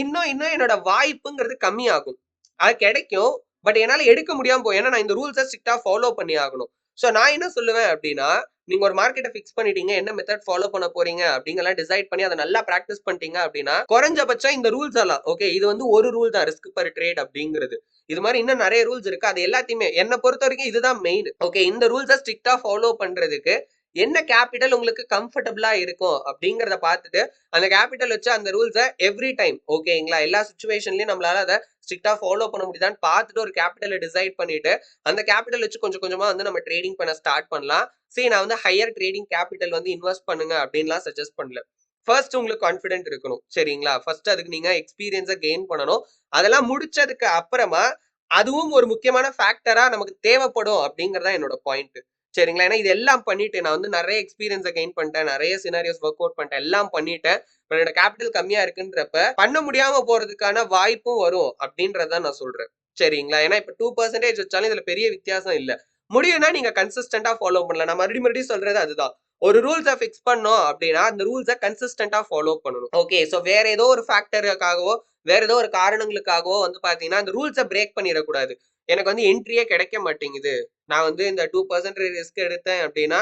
இன்னும் இன்னும் என்னோட வாய்ப்புங்கிறது கம்மியாகும். அது கிடைக்கும். பட் என்னால எடுக்க முடியாம போய், ஏன்னா நான் இந்த ரூல்ஸை ஸ்ட்ரிக்டா ஃபாலோ பண்ணி ஆகணும். சோ நான் என்ன சொல்லுவேன் அப்படின்னா, நீங்க ஒரு மார்க்கெட்டை ஃபிக்ஸ் பண்ணிட்டீங்க, என்ன மெத்தட் ஃபாலோ பண்ண போறீங்க அப்படிங்கலாம் டிசைட் பண்ணி அதை நல்லா பிராக்டிஸ் பண்ணிட்டீங்க அப்படின்னா குறைஞ்சபட்சம் இந்த ரூல்ஸ் எல்லாம் ஓகே, இது வந்து ஒரு ரூல் தான் ரிஸ்க் பர் ட்ரேட் அப்படிங்கிறது. இது மாதிரி இன்னும் நிறைய ரூல்ஸ் இருக்கு. அது எல்லாத்தையுமே என்ன பொறுத்த வரைக்கும் இதுதான் மெயின். ஓகே, இந்த ரூல்ஸை ஸ்ட்ரிக்டா ஃபாலோ பண்றதுக்கு என்ன கேபிட்டல் உங்களுக்கு கம்ஃபர்டபுளா இருக்கும் அப்படிங்கறத பார்த்துட்டு அந்த கேபிட்டல் வச்சு அந்த ரூல்ஸை எவ்ரி டைம் ஓகேங்களா எல்லா சுச்சுவேஷன்லயும் நம்மளால அதை ஸ்ட்ரிக்டா ஃபாலோ பண்ண முடியுதான்னு பார்த்துட்டு ஒரு கேபிட்டலை டிசைட் பண்ணிட்டு அந்த கேபிட்டல் வச்சு கொஞ்சம் கொஞ்சமா வந்து நம்ம ட்ரேடிங் பண்ண ஸ்டார்ட் பண்ணலாம். சரி, நான் வந்து ஹையர் ட்ரேடிங் கேபிட்டல் வந்து இன்வெஸ்ட் பண்ணுங்க அப்படின்லாம் சஜஸ்ட் பண்ணல. ஃபர்ஸ்ட் உங்களுக்கு கான்ஃபிடென்ட் இருக்கணும். சரிங்களா? ஃபர்ஸ்ட் அதுக்கு நீங்க எக்ஸ்பீரியன்ஸை கெயின் பண்ணணும். அதெல்லாம் முடிச்சதுக்கு அப்புறமா அதுவும் ஒரு முக்கியமான ஃபேக்டரா நமக்கு தேவைப்படும் அப்படிங்கறதா என்னோட பாயிண்ட். சரிங்களா? ஏன்னா இது எல்லாம் பண்ணிட்டு நான் வந்து நிறைய எக்ஸ்பீரியன்ஸை கெயின் பண்ணிட்டேன், நிறைய சினாரியோஸ் ஒர்க் அவுட் பண்ணிட்டேன், எல்லாம் பண்ணிட்டேன். என்னோட கேபிட்டல் கம்மியா இருக்குன்றப்ப பண்ண முடியாம போறதுக்கான வாய்ப்பும் வரும் அப்படின்றத நான் சொல்றேன். சரிங்களா? ஏன்னா இப்ப 2% வச்சாலும் இதுல பெரிய வித்தியாசம் இல்ல. முடியும்னா நீங்க கன்சிஸ்டன்டா ஃபாலோ பண்ணலாம். நான் மறுபடியும் சொல்றது அதுதான். ஒரு ரூல்ஸை ஃபிக்ஸ் பண்ணோம் அப்படின்னா அந்த ரூல்ஸை கன்சிஸ்டன்டா ஃபாலோ பண்ணணும். ஓகே, சோ வேற ஏதோ ஒரு ஃபேக்டருக்காகவோ வேற ஏதோ ஒரு காரணங்களுக்காகவோ வந்து பாத்தீங்கன்னா அந்த ரூல்ஸை பிரேக் பண்ணிடக்கூடாது. எனக்கு வந்து என்ட்ரியே கிடைக்க மாட்டேங்குது, நான் வந்து இந்த 2% ரிஸ்க் எடுத்தேன் அப்படின்னா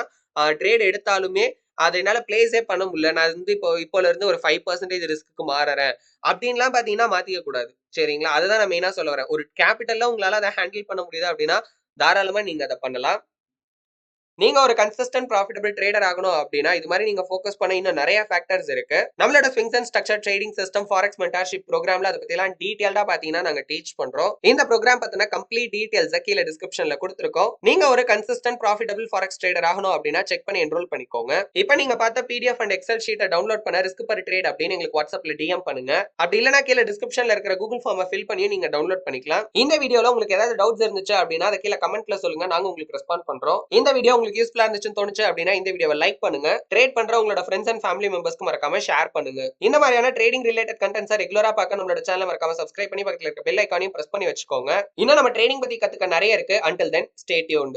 ட்ரேட் எடுத்தாலுமே அதை என்னால பிளேஸே பண்ண முடியல, நான் வந்து இப்போல இருந்து ஒரு 5% ரிஸ்க்கு மாறறேன் அப்படின்லாம் பாத்தீங்கன்னா மாத்திக்க கூடாது. சரிங்களா? அதுதான் நான் மெயினா சொல்ல வரேன். ஒரு கேபிட்டல்ல உங்களால அதை ஹேண்டில் பண்ண முடியுதா அப்படின்னா தாராளமா நீங்க அதை பண்ணலாம். நீங்க ஒரு கன்சிஸ்டன்ட் ப்ராஃபிட்டபிள் ட்ரேடர் ஆகணும் அப்படின்னா இது மாதிரி நீங்க ஃபோக்கஸ் பண்ண இன்னும் நிறைய ஃபேக்டர்ஸ் இருக்கு. நம்மளோட swings and structure trading system forex mentorship ப்ரோக்ராம்ல அதை பத்தி எல்லாம் டீடைல்டா பாத்தீங்கன்னா நாங்க டீச் பண்றோம். இந்த ப்ரோக்ராம் பத்தின கம்ப்ளீட் டீடைல்ஸ் கீழே டிஸ்கிரிப்ஷன்ல கொடுத்திருக்கோம். நீங்க ஒரு கன்சிஸ்டன்ட் ப்ராஃபிட்டபிள் ஃபாரெக்ஸ் ட்ரேடர் ஆகணும் அப்படின்னா செக் பண்ணி என்ரோல் பண்ணிக்கோங்க. இப்போ நீங்க பார்த்த பிடிஎஃப் அண்ட் எக்ஸல் ஷீட்டை டவுன்லோட் பண்ண ரிஸ்க் பர் ட்ரேட் அப்படின்னு எங்களுக்கு வாட்ஸ்அப்ல டிஎம் பண்ணுங்க. அப்படி இல்லனா கீழே டிஸ்கிரிப்ஷன்ல இருக்கிற கூகுள் ஃபார்மை ஃபில் பண்ணி நீங்க டவுன்லோட் பண்ணிக்கலாம். இந்த வீடியோல உங்களுக்கு ஏதாவது டவுட்ஸ் இருந்துச்சு அப்படின்னா அதை கீழே கமெண்ட்ல சொல்லுங்க, நாங்க உங்களுக்கு ரெஸ்பாண்ட் பண்றோம். இந்த வீடியோ உங்களுக்கு யூஸ்ஃபுல்லா இருந்துச்சுன்னு தோணுச்சு அப்படின்னா இந்த வீடியோவை லைக் பண்ணுங்க. ட்ரேட் பண்ற உங்களோட ஃப்ரெண்ட்ஸ் அண்ட் ஃபேமிலி மெம்பர்ஸ்க்கு மறக்காம ஷேர் பண்ணுங்க. இந்த மாதிரியான ட்ரேடிங் ரிலேட்டட் கண்டென்ட்ஸை ரெகுலரா பார்க்க நம்மளோட சேனலை மறக்காம சப்ஸ்கிரைப் பண்ணி பக்கத்துல இருக்க பெல் ஐகானையும் பிரஸ் பண்ணி வச்சுக்கோங்க. இன்னும் நம்ம ட்ரேடிங் பத்தி கத்துக்க நிறைய இருக்கு. Until then, stay tuned.